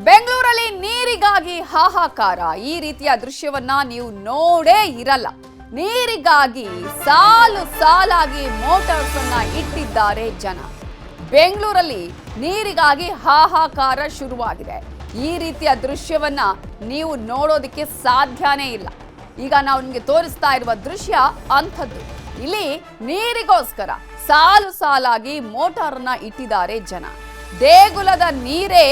ಬೆಂಗಳೂರಲ್ಲಿ ನೀರಿಗಾಗಿ ಹಾಹಾಕಾರ. ಈ ರೀತಿಯ ದೃಶ್ಯವನ್ನ ನೀವು ನೋಡೇ ಇರಲ್ಲ. ನೀರಿಗಾಗಿ ಸಾಲು ಸಾಲಾಗಿ ಮೋಟಾರ್ಸ್ ಅನ್ನ ಇಟ್ಟಿದ್ದಾರೆ ಜನ. ಬೆಂಗಳೂರಲ್ಲಿ ನೀರಿಗಾಗಿ ಹಾಹಾಕಾರ ಶುರುವಾಗಿದೆ. ಈ ರೀತಿಯ ದೃಶ್ಯವನ್ನ ನೀವು ನೋಡೋದಕ್ಕೆ ಸಾಧ್ಯನೇ ಇಲ್ಲ. ಈಗ ನಾವು ನಿಮಗೆ ತೋರಿಸ್ತಾ ಇರುವ ದೃಶ್ಯ ಅಂಥದ್ದು. ಇಲ್ಲಿ ನೀರಿಗೋಸ್ಕರ ಸಾಲು ಸಾಲಾಗಿ ಮೋಟಾರನ್ನ ಇಟ್ಟಿದ್ದಾರೆ ಜನ. ದೇಗುಲದ ನೀರೇ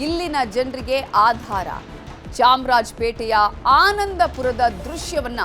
ಇಲ್ಲಿನ ಜನರಿಗೆ ಆಧಾರ. ಚಾಮರಾಜಪೇಟೆಯ ಆನಂದಪುರದ ದೃಶ್ಯವನ್ನ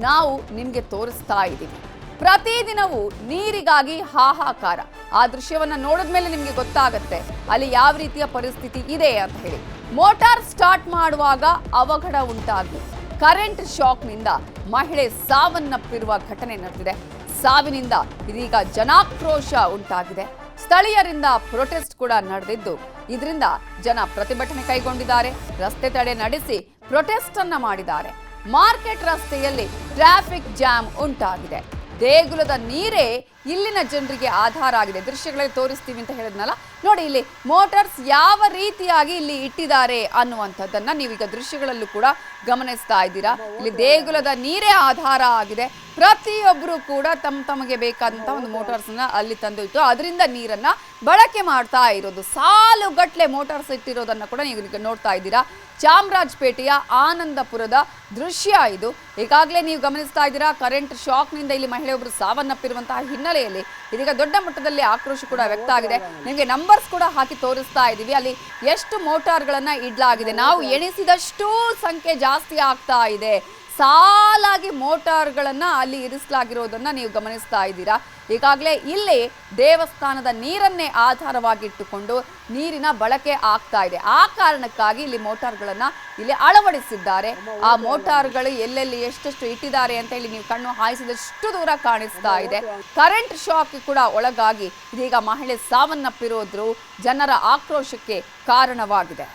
ನಾವು ನಿಮಗೆ ತೋರಿಸ್ತಾ ಇದ್ದೀವಿ. ಪ್ರತಿದಿನವೂ ನೀರಿಗಾಗಿ ಹಾಹಾಕಾರ. ಆ ದೃಶ್ಯವನ್ನ ನೋಡಿದ ಮೇಲೆ ನಿಮಗೆ ಗೊತ್ತಾಗುತ್ತೆ ಅಲ್ಲಿ ಯಾವ ರೀತಿಯ ಪರಿಸ್ಥಿತಿ ಇದೆ ಅಂತ ಹೇಳಿ. ಮೋಟಾರ್ ಸ್ಟಾರ್ಟ್ ಮಾಡುವಾಗ ಅವಘಡ ಉಂಟಾಗಿ ಕರೆಂಟ್ ಶಾಕ್ನಿಂದ ಮಹಿಳೆ ಸಾವನ್ನಪ್ಪಿರುವ ಘಟನೆ ನಡೆದಿದೆ. ಸಾವಿನಿಂದ ಇದೀಗ ಜನಾಕ್ರೋಶ ಉಂಟಾಗಿದೆ. ಸ್ಥಳೀಯರಿಂದ ಪ್ರೊಟೆಸ್ಟ್ ಕೂಡ ನಡೆದಿದ್ದು, ಇದರಿಂದ ಜನ ಪ್ರತಿಭಟನೆ ಕೈಗೊಂಡಿದ್ದಾರೆ. ರಸ್ತೆ ತಡೆ ನಡೆಸಿ ಪ್ರೊಟೆಸ್ಟ್ ಅನ್ನ ಮಾಡಿದ್ದಾರೆ. ಮಾರ್ಕೆಟ್ ರಸ್ತೆಯಲ್ಲಿ ಟ್ರಾಫಿಕ್ ಜಾಮ್ ಉಂಟಾಗಿದೆ. ದೇಗುಲದ ನೀರೇ ಇಲ್ಲಿನ ಜನರಿಗೆ ಆಧಾರ ಆಗಿದೆ. ದೃಶ್ಯಗಳಲ್ಲಿ ತೋರಿಸ್ತೀವಿ ಅಂತ ಹೇಳಿದ್ನಲ್ಲ, ನೋಡಿ ಇಲ್ಲಿ ಮೋಟಾರ್ಸ್ ಯಾವ ರೀತಿಯಾಗಿ ಇಲ್ಲಿ ಇಟ್ಟಿದ್ದಾರೆ ಅನ್ನುವಂಥದ್ದನ್ನ ನೀವೀಗ ದೃಶ್ಯಗಳಲ್ಲೂ ಕೂಡ ಗಮನಿಸ್ತಾ ಇದ್ದೀರಾ. ಇಲ್ಲಿ ದೇಗುಲದ ನೀರೇ ಆಧಾರ ಆಗಿದೆ. ಪ್ರತಿಯೊಬ್ಬರು ಕೂಡ ತಮಗೆ ಬೇಕಾದಂತಹ ಒಂದು ಮೋಟಾರ್ಸ್ ನ ಅಲ್ಲಿ ತಂದು ಇಟ್ಟು ಅದರಿಂದ ನೀರನ್ನ ಬಳಕೆ ಮಾಡ್ತಾ ಇರೋದು. ಸಾಲುಗಟ್ಲೆ ಮೋಟಾರ್ಸ್ ಇಟ್ಟಿರೋದನ್ನ ಕೂಡ ನೀವು ನೋಡ್ತಾ ಇದ್ದೀರಾ. ಚಾಮರಾಜಪೇಟೆಯ ಆನಂದಪುರದ ದೃಶ್ಯ ಇದು. ಈಗಾಗಲೇ ನೀವು ಗಮನಿಸ್ತಾ ಇದ್ದೀರಾ, ಕರೆಂಟ್ ಶಾಕ್ನಿಂದ ಇಲ್ಲಿ ಮಹಿಳೆಯೊಬ್ಬರು ಸಾವನ್ನಪ್ಪಿರುವಂತಹ ಹಿನ್ನೆಲೆಯಲ್ಲಿ ಇದೀಗ ದೊಡ್ಡ ಮಟ್ಟದಲ್ಲಿ ಆಕ್ರೋಶ ಕೂಡ ವ್ಯಕ್ತ ಆಗಿದೆ. ನಿಮಗೆ ನಂಬರ್ಸ್ ಕೂಡ ಹಾಕಿ ತೋರಿಸ್ತಾ ಇದ್ದೀವಿ. ಅಲ್ಲಿ ಎಷ್ಟು ಮೋಟಾರ್ಗಳನ್ನ ಇಡ್ಲಾಗಿದೆ. ನಾವು ಎಣಿಸಿದಷ್ಟು ಸಂಖ್ಯೆ ಜಾಸ್ತಿ ಆಗ್ತಾ ಇದೆ. ಸಾಲಾಗಿ ಮೋಟಾರ್ಗಳನ್ನ ಅಲ್ಲಿ ಇರಿಸಲಾಗಿರೋದನ್ನ ನೀವು ಗಮನಿಸ್ತಾ ಇದ್ದೀರಾ. ಈಗಾಗಲೇ ಇಲ್ಲಿ ದೇವಸ್ಥಾನದ ನೀರನ್ನೇ ಆಧಾರವಾಗಿಟ್ಟುಕೊಂಡು ನೀರಿನ ಬಳಕೆ ಆಗ್ತಾ ಇದೆ. ಆ ಕಾರಣಕ್ಕಾಗಿ ಇಲ್ಲಿ ಮೋಟಾರ್ಗಳನ್ನ ಇಲ್ಲಿ ಅಳವಡಿಸಿದ್ದಾರೆ. ಆ ಮೋಟಾರ್ಗಳು ಎಲ್ಲೆಲ್ಲಿ ಎಷ್ಟೆಷ್ಟು ಇಟ್ಟಿದ್ದಾರೆ ಅಂತ ಹೇಳಿ ನೀವು ಕಣ್ಣು ಹಾಯಿಸಿದಷ್ಟು ದೂರ ಕಾಣಿಸ್ತಾ ಇದೆ. ಕರೆಂಟ್ ಶಾಕ್ ಕೂಡ ಒಳಗಾಗಿ ಇದೀಗ ಮಹಿಳೆ ಸಾವನ್ನಪ್ಪಿರೋದ್ರು ಜನರ ಆಕ್ರೋಶಕ್ಕೆ ಕಾರಣವಾಗಿದೆ.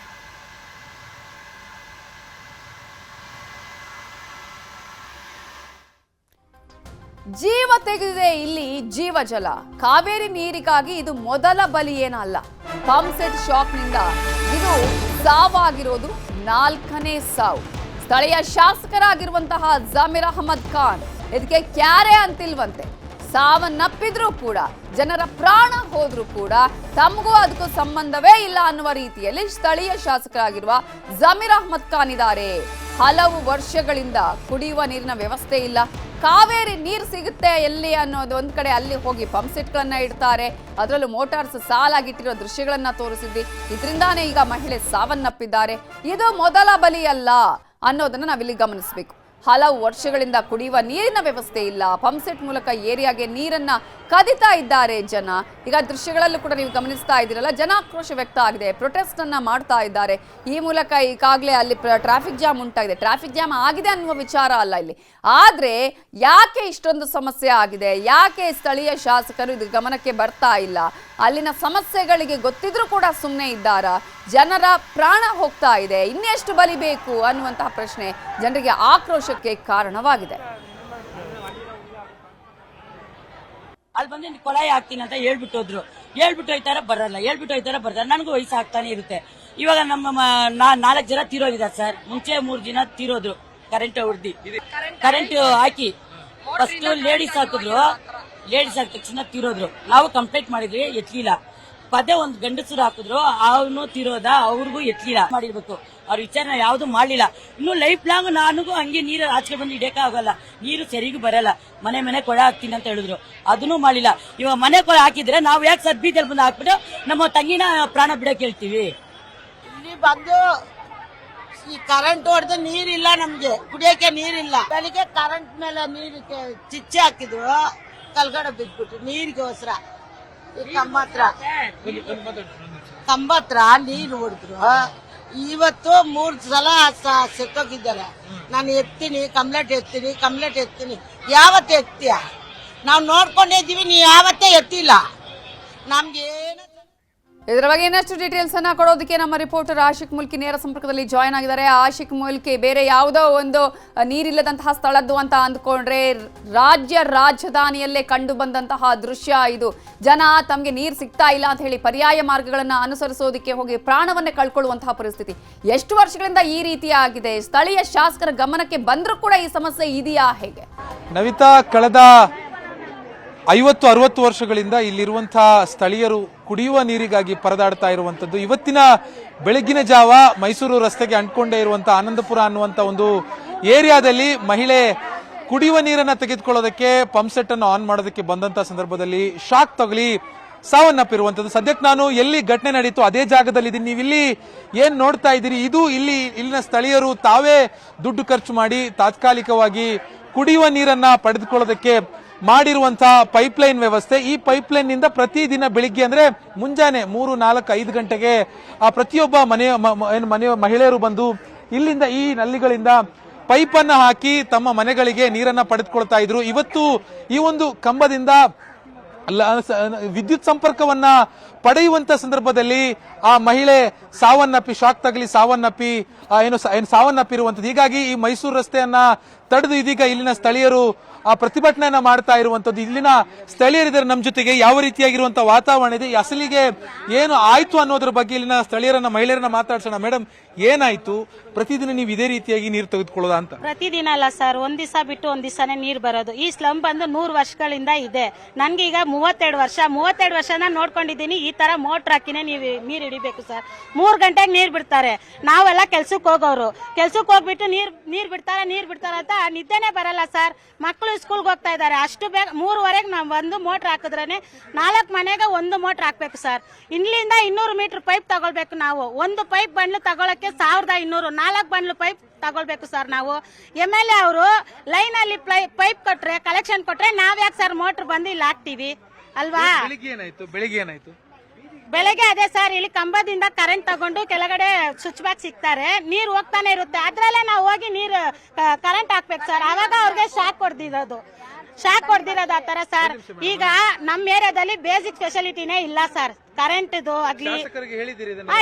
ಜೀವ ತೆಗೆದಿದೆ ಇಲ್ಲಿ ಜೀವಜಲ. ಕಾವೇರಿ ನೀರಿಗಾಗಿ ಇದು ಮೊದಲ ಬಲಿ ಏನಲ್ಲ. ಪಂಪ್ ಸೆಟ್ ಶಾಕ್ನಿಂದ ಇದು ಸಾವಾಗಿರೋದು 4ನೇ ಸಾವು. ಸ್ಥಳೀಯ ಶಾಸಕರಾಗಿರುವಂತಹ ಜಮೀರ್ ಅಹಮದ್ ಖಾನ್ ಇದಕ್ಕೆ ಕ್ಯಾರೆ ಅಂತಿಲ್ವಂತೆ. ಸಾವನ್ನಪ್ಪಿದ್ರೂ ಕೂಡ, ಜನರ ಪ್ರಾಣ ಹೋದ್ರೂ ಕೂಡ ತಮಗೂ ಅದಕ್ಕೂ ಸಂಬಂಧವೇ ಇಲ್ಲ ಅನ್ನುವ ರೀತಿಯಲ್ಲಿ ಸ್ಥಳೀಯ ಶಾಸಕರಾಗಿರುವ ಜಮೀರ್ ಅಹಮದ್ ಖಾನ್ ಇದ್ದಾರೆ. ಹಲವು ವರ್ಷಗಳಿಂದ ಕುಡಿಯುವ ನೀರಿನ ವ್ಯವಸ್ಥೆ ಇಲ್ಲ. ಕಾವೇರಿ ನೀರು ಸಿಗುತ್ತೆ ಎಲ್ಲಿ ಅನ್ನೋದು ಒಂದ್ ಕಡೆ ಅಲ್ಲಿ ಹೋಗಿ ಪಂಪ್ ಸೆಟ್ಗಳನ್ನ ಇಡ್ತಾರೆ. ಅದರಲ್ಲೂ ಮೋಟಾರ್ಸ್ ಸಾಲಾಗಿಟ್ಟಿರೋ ದೃಶ್ಯಗಳನ್ನ ತೋರಿಸಿದ್ವಿ. ಇದರಿಂದಾನೇ ಈಗ ಮಹಿಳೆ ಸಾವನ್ನಪ್ಪಿದ್ದಾರೆ. ಇದು ಮೊದಲ ಬಲಿ ಅಲ್ಲ ಅನ್ನೋದನ್ನ ನಾವಿಲ್ಲಿ ಗಮನಿಸಬೇಕು. ಹಲವು ವರ್ಷಗಳಿಂದ ಕುಡಿಯುವ ನೀರಿನ ವ್ಯವಸ್ಥೆ ಇಲ್ಲ. ಪಂಪ್ ಸೆಟ್ ಮೂಲಕ ಏರಿಯಾಗೆ ನೀರನ್ನ ಕದಿತಾ ಇದ್ದಾರೆ ಜನ. ಈಗ ದೃಶ್ಯಗಳಲ್ಲೂ ಕೂಡ ನೀವು ಗಮನಿಸ್ತಾ ಇದ್ದೀರಲ್ಲ, ಜನಾಕ್ರೋಶ ವ್ಯಕ್ತ ಆಗಿದೆ. ಪ್ರೊಟೆಸ್ಟ್ ಅನ್ನ ಮಾಡ್ತಾ ಇದ್ದಾರೆ. ಈ ಮೂಲಕ ಈಗಾಗಲೇ ಅಲ್ಲಿ ಟ್ರಾಫಿಕ್ ಜಾಮ್ ಉಂಟಾಗಿದೆ. ಟ್ರಾಫಿಕ್ ಜಾಮ್ ಆಗಿದೆ ಅನ್ನುವ ವಿಚಾರ ಅಲ್ಲ ಇಲ್ಲಿ. ಆದ್ರೆ ಯಾಕೆ ಇಷ್ಟೊಂದು ಸಮಸ್ಯೆ ಆಗಿದೆ, ಯಾಕೆ ಸ್ಥಳೀಯ ಶಾಸಕರು ಇದು ಗಮನಕ್ಕೆ ಬರ್ತಾ ಇಲ್ಲ? ಅಲ್ಲಿನ ಸಮಸ್ಯೆಗಳಿಗೆ ಗೊತ್ತಿದ್ರೂ ಕೂಡ ಸುಮ್ಮನೆ ಇದ್ದಾರಾ? ಜನರ ಪ್ರಾಣ ಹೋಗ್ತಾ ಇದೆ, ಇನ್ನೆಷ್ಟು ಬಲಿಬೇಕು ಅನ್ನುವಂತಹ ಪ್ರಶ್ನೆ ಜನರಿಗೆ ಆಕ್ರೋಶಕ್ಕೆ ಕಾರಣವಾಗಿದೆ. ಅಲ್ಲಿ ಬಂದು ಕೊಲಾಯಿ ಹಾಕ್ತೀನಿ ಅಂತ ಹೇಳ್ಬಿಟ್ಟು ಹೋಯ್ತಾರ ಬರಲ್ಲ, ನನಗೂ ವಯಸ್ಸು ಆಗ್ತಾನೆ ಇರುತ್ತೆ. ಇವಾಗ ನಮ್ಮ 4 ಜನ ತೀರೋಗಿದ್ದಾರೆ ಸರ್. ಮುಂಚೆ 3 ಜನ ತೀರೋದ್ರು ಕರೆಂಟ್ ಹಾಕಿ. ಫಸ್ಟ್ ಲೇಡೀಸ್ ಹಾಕಿದ್ರು, ಲೇಡೀಸ್ ಹಾಕಿದ ತಕ್ಷಣ ತೀರೋದ್ರು. ನಾವು ಕಂಪ್ಲೇಂಟ್ ಮಾಡಿದ್ವಿ, ಎತ್ಲಿಲ್ಲ. ಪದೇ ಒಂದು ಗಂಡಸರು ಹಾಕಿದ್ರು, ಅವನು ತೀರೋದ, ಅವ್ರಿಗೂ ಎತ್ಲಿಲ್ಲ. ಮಾಡಿರ್ಬೇಕು, ಅವ್ರ ವಿಚಾರನ ಯಾವ್ದು ಮಾಡ್ಲಿಲ್ಲ. ಇನ್ನು ಲೈಫ್ ಲಾಂಗ್ ನನಗೂ ಹಂಗೆ ನೀರು ಆಚೆ ಬಂದು ಇಡಕ ಆಗಲ್ಲ, ನೀರು ಸರಿಗೂ ಬರಲ್ಲ. ಮನೆ ಕೊಳೆ ಹಾಕ್ತೀನಿ ಅಂತ ಹೇಳಿದ್ರು, ಅದನ್ನು ಮಾಡಿಲ್ಲ. ಇವಾಗ ಮನೆ ಕೊಳೆ ಹಾಕಿದ್ರೆ ನಾವು ಯಾಕೆ ಸರ್ ಬೀದಲ್ಲಿ ಬಂದು ಹಾಕ್ಬಿಟ್ಟು ನಮ್ಮ ತಂಗಿನ ಪ್ರಾಣ ಬಿಡಕ್ ಹೇಳ್ತೀವಿ? ಇಲ್ಲಿ ಬಂದು ಈ ಕರೆಂಟ್ ಹೊಡೆದು ನೀರಿಲ್ಲ, ನಮ್ಗೆ ಕುಡಿಯಕ್ಕೆ ನೀರಿಲ್ಲ. ಬೆಳಿಗ್ಗೆ ಕರೆಂಟ್ ಮೇಲೆ ನೀರು ಚಿಚ್ಚೆ ಹಾಕಿದ್ರು, ಕಲ್ಗಡೆ ಬಿದ್ಬಿಟ್ಟು ನೀರಿಗೋಸ್ಕರ ಕಂಬತ್ರ ನೀರು ಹೊಡೆದ್ರು. ಇವತ್ತು 3 ಸಲ ಸೆತ್ತೋಗಿದ್ದಾರೆ. ನಾನು ಎತ್ತೀನಿ, ಕಂಪ್ಲೇಂಟ್ ಎತ್ತೀನಿ. ಯಾವತ್ತು ಎತ್ತೀಯ? ನಾವು ನೋಡ್ಕೊಂಡಿದ್ದೀವಿ, ನೀ ಯಾವತ್ತೇ ಎತ್ತಿಲ್ಲ. ನಮ್ಗೆ ಇದರ ಬಗ್ಗೆ ಇನ್ನಷ್ಟು ಡೀಟೇಲ್ಸ್ ಅನ್ನ ಕೊಡೋದಕ್ಕೆ ನಮ್ಮ ರಿಪೋರ್ಟರ್ ಆಶಿಕ್ ಮುಲ್ಕಿ ನೇರ ಸಂಪರ್ಕದಲ್ಲಿ ಜಾಯ್ನ್ ಆಗಿದ್ದಾರೆ. ಆಶಿಕ್ ಮುಲ್ಕಿ, ಬೇರೆ ಯಾವುದೋ ಒಂದು ನೀರಿಲ್ಲದಂತಹ ಸ್ಥಳದ್ದು ಅಂತ ಅಂದ್ಕೊಂಡ್ರೆ ರಾಜ್ಯ ರಾಜಧಾನಿಯಲ್ಲೇ ಕಂಡು ಬಂದಂತಹ ದೃಶ್ಯ ಇದು. ಜನ ತಮಗೆ ನೀರು ಸಿಗ್ತಾ ಇಲ್ಲ ಅಂತ ಹೇಳಿ ಪರ್ಯಾಯ ಮಾರ್ಗಗಳನ್ನ ಅನುಸರಿಸೋದಕ್ಕೆ ಹೋಗಿ ಪ್ರಾಣವನ್ನೇ ಕಳ್ಕೊಳ್ಳುವಂತಹ ಪರಿಸ್ಥಿತಿ. ಎಷ್ಟು ವರ್ಷಗಳಿಂದ ಈ ರೀತಿ ಆಗಿದೆ? ಸ್ಥಳೀಯ ಶಾಸಕರ ಗಮನಕ್ಕೆ ಬಂದರೂ ಕೂಡ ಈ ಸಮಸ್ಯೆ ಇದೆಯಾ, ಹೇಗೆ? ನವಿತಾ, ಕಳೆದ 50-60 ವರ್ಷಗಳಿಂದ ಇಲ್ಲಿರುವಂತಹ ಸ್ಥಳೀಯರು ಕುಡಿಯುವ ನೀರಿಗಾಗಿ ಪರದಾಡ್ತಾ ಇರುವಂತದ್ದು. ಇವತ್ತಿನ ಬೆಳಗಿನ ಜಾವ ಮೈಸೂರು ರಸ್ತೆಗೆ ಅಂಟ್ಕೊಂಡೇ ಇರುವಂತಹ ಆನಂದಪುರ ಅನ್ನುವಂತ ಒಂದು ಏರಿಯಾದಲ್ಲಿ ಮಹಿಳೆ ಕುಡಿಯುವ ನೀರನ್ನ ತೆಗೆದುಕೊಳ್ಳೋದಕ್ಕೆ ಪಂಪ್ ಸೆಟ್ ಅನ್ನು ಆನ್ ಮಾಡೋದಕ್ಕೆ ಬಂದಂತ ಸಂದರ್ಭದಲ್ಲಿ ಶಾಕ್ ತಗಲಿ ಸಾವನ್ನಪ್ಪಿರುವಂತದ್ದು. ಸದ್ಯಕ್ಕೆ ನಾನು ಎಲ್ಲಿ ಘಟನೆ ನಡೀತು ಅದೇ ಜಾಗದಲ್ಲಿ ಇದೀನಿ. ನೀವು ಇಲ್ಲಿ ಏನ್ ನೋಡ್ತಾ ಇದ್ದೀರಿ, ಇದು ಇಲ್ಲಿನ ಸ್ಥಳೀಯರು ತಾವೇ ದುಡ್ಡು ಖರ್ಚು ಮಾಡಿ ತಾತ್ಕಾಲಿಕವಾಗಿ ಕುಡಿಯುವ ನೀರನ್ನ ಪಡೆದುಕೊಳ್ಳೋದಕ್ಕೆ ಮಾಡಿರುವಂತಹ ಪೈಪ್ಲೈನ್ ವ್ಯವಸ್ಥೆ. ಈ ಪೈಪ್ಲೈನ್ ನಿಂದ ಪ್ರತಿದಿನ ಬೆಳಿಗ್ಗೆ ಅಂದ್ರೆ ಮುಂಜಾನೆ 3, 4, 5 ಗಂಟೆಗೆ ಪ್ರತಿಯೊಬ್ಬ ಮನೆಯ ಮಹಿಳೆಯರು ಬಂದು ಇಲ್ಲಿಂದ ಈ ನಲ್ಲಿಗಳಿಂದ ಪೈಪ್ ಅನ್ನ ಹಾಕಿ ತಮ್ಮ ಮನೆಗಳಿಗೆ ನೀರನ್ನ ಪಡೆದುಕೊಳ್ತಾ ಇದ್ರು. ಇವತ್ತು ಈ ಒಂದು ಕಂಬದಿಂದ ವಿದ್ಯುತ್ ಸಂಪರ್ಕವನ್ನ ಪಡೆಯುವಂತ ಸಂದರ್ಭದಲ್ಲಿ ಆ ಮಹಿಳೆ ಸಾವನ್ನಪ್ಪಿ, ಶಾಕ್ ತಗಲಿ ಸಾವನ್ನಪ್ಪಿರುವಂತದ್ದು. ಹೀಗಾಗಿ ಈ ಮೈಸೂರು ರಸ್ತೆಯನ್ನ ತಡೆದು ಇದೀಗ ಇಲ್ಲಿನ ಸ್ಥಳೀಯರು ಪ್ರತಿಭಟನೆಯನ್ನ ಮಾಡ್ತಾ ಇರುವಂತದ್ದು. ಇಲ್ಲಿನ ಸ್ಥಳೀಯರಿದ್ದಾರೆ ನಮ್ಮ ಜೊತೆಗೆ. ಯಾವ ರೀತಿಯಾಗಿರುವಂತಹ ವಾತಾವರಣ ಇದೆ, ಅಸಲಿಗೆ ಏನು ಆಯ್ತು ಅನ್ನೋದ್ರ ಬಗ್ಗೆ ಇಲ್ಲಿನ ಸ್ಥಳೀಯರನ್ನ ಮಹಿಳೆಯರನ್ನ ಮಾತಾಡ್ಸೋಣ. ಮೇಡಮ್, ಏನಾಯ್ತು? ಪ್ರತಿದಿನ ನೀವು ಇದೇ ರೀತಿಯಾಗಿ ನೀರು ತೆಗೆದುಕೊಳ್ಳೋದಾ ಅಂತ? ಪ್ರತಿದಿನ ಅಲ್ಲ ಸರ್, ಒಂದ್ ದಿವಸ ಬಿಟ್ಟು ಒಂದ್ ದಿವಸನೇ ನೀರ್ ಬರೋದು. ಈ ಸ್ಲಮ್ ಬಂದು 100 ವರ್ಷಗಳಿಂದ ಇದೆ. ನನ್ಗೆ ಈಗ 32 ವರ್ಷನ ನೋಡ್ಕೊಂಡಿದ್ದೀನಿ. ಈ ತರ ಮೋಟರ್ ಹಾಕಿನೇ ನೀರ್ ಹಿಡಿಬೇಕು ಸರ್. 3 ಗಂಟೆಗೆ ನೀರ್ ಬಿಡ್ತಾರೆ. ನಾವೆಲ್ಲ ಕೆಲ್ಸಕ್ಕೆ ಹೋಗೋರು, ಕೆಲ್ಸಕ್ಕೆ ಹೋಗ್ಬಿಟ್ಟು ನೀರ್ ಬಿಡ್ತಾರ ಅಂತ ನಿದ್ದೆನೆ ಬರಲ್ಲ ಸರ್. ಮಕ್ಕಳು ಸ್ಕೂಲ್ಗೆ ಹೋಗ್ತಾ ಇದಾರೆ. ಅಷ್ಟು ಬೇಗ 3:15 ನಾವು ಒಂದು ಮೋಟರ್ ಹಾಕಿದ್ರೇನೆ 4 ಮನೆಗೆ ಒಂದು ಮೋಟರ್ ಹಾಕ್ಬೇಕು ಸರ್. ಇಲ್ಲಿಂದ 200 ಮೀಟರ್ ಪೈಪ್ ತಗೊಳ್ಬೇಕು ನಾವು. ಒಂದು ಪೈಪ್ ಬಂಡ್ಲು ತಗೊಳಕ್ಕೆ 1200, 4 ಬಂಡ್ಲು ಪೈಪ್ ತಗೊಳ್ಬೇಕು ಸರ್ ನಾವು. MLA ಅವರು ಲೈನ್ ಅಲ್ಲಿ ಪೈಪ್ ಕೊಟ್ರೆ, ಕಲೆಕ್ಷನ್ ಕೊಟ್ರೆ ನಾವ್ ಯಾಕೆ ಸರ್ ಮೋಟರ್ ಬಂದು ಇಲ್ಲಿ ಹಾಕ್ತಿವಿ ಅಲ್ವಾ? ಬೆಳಿಗ್ಗೆ ಏನಾಯ್ತು? ಬೆಳಗ್ಗೆ ಅದೇ ಸರ್, ಇಲ್ಲಿ ಕಂಬದಿಂದ ಕರೆಂಟ್ ತಗೊಂಡು ಕೆಳಗಡೆ ಸ್ವಿಚ್ ಬ್ಯಾಕ್ ಸಿಗ್ತಾರೆ, ನೀರ್ ಹೋಗ್ತಾನೆ ಇರುತ್ತೆ. ಅದ್ರಲ್ಲೇ ನಾವು ಹೋಗಿ ನೀರು ಕರೆಂಟ್ ಹಾಕ್ಬೇಕು ಸರ್. ಅವಾಗ ಅವ್ರಿಗೆ ಶಾಕ್ ಹೊಡೆದಿರೋದು ಆ ತರ ಸರ್. ಈಗ ನಮ್ಮ ಏರಿಯಾದಲ್ಲಿ ಬೇಸಿಕ್ ಫೆಸಿಲಿಟಿನೇ ಇಲ್ಲ ಸರ್. ಕರೆಂಟ್ ಆಗ್ಲಿ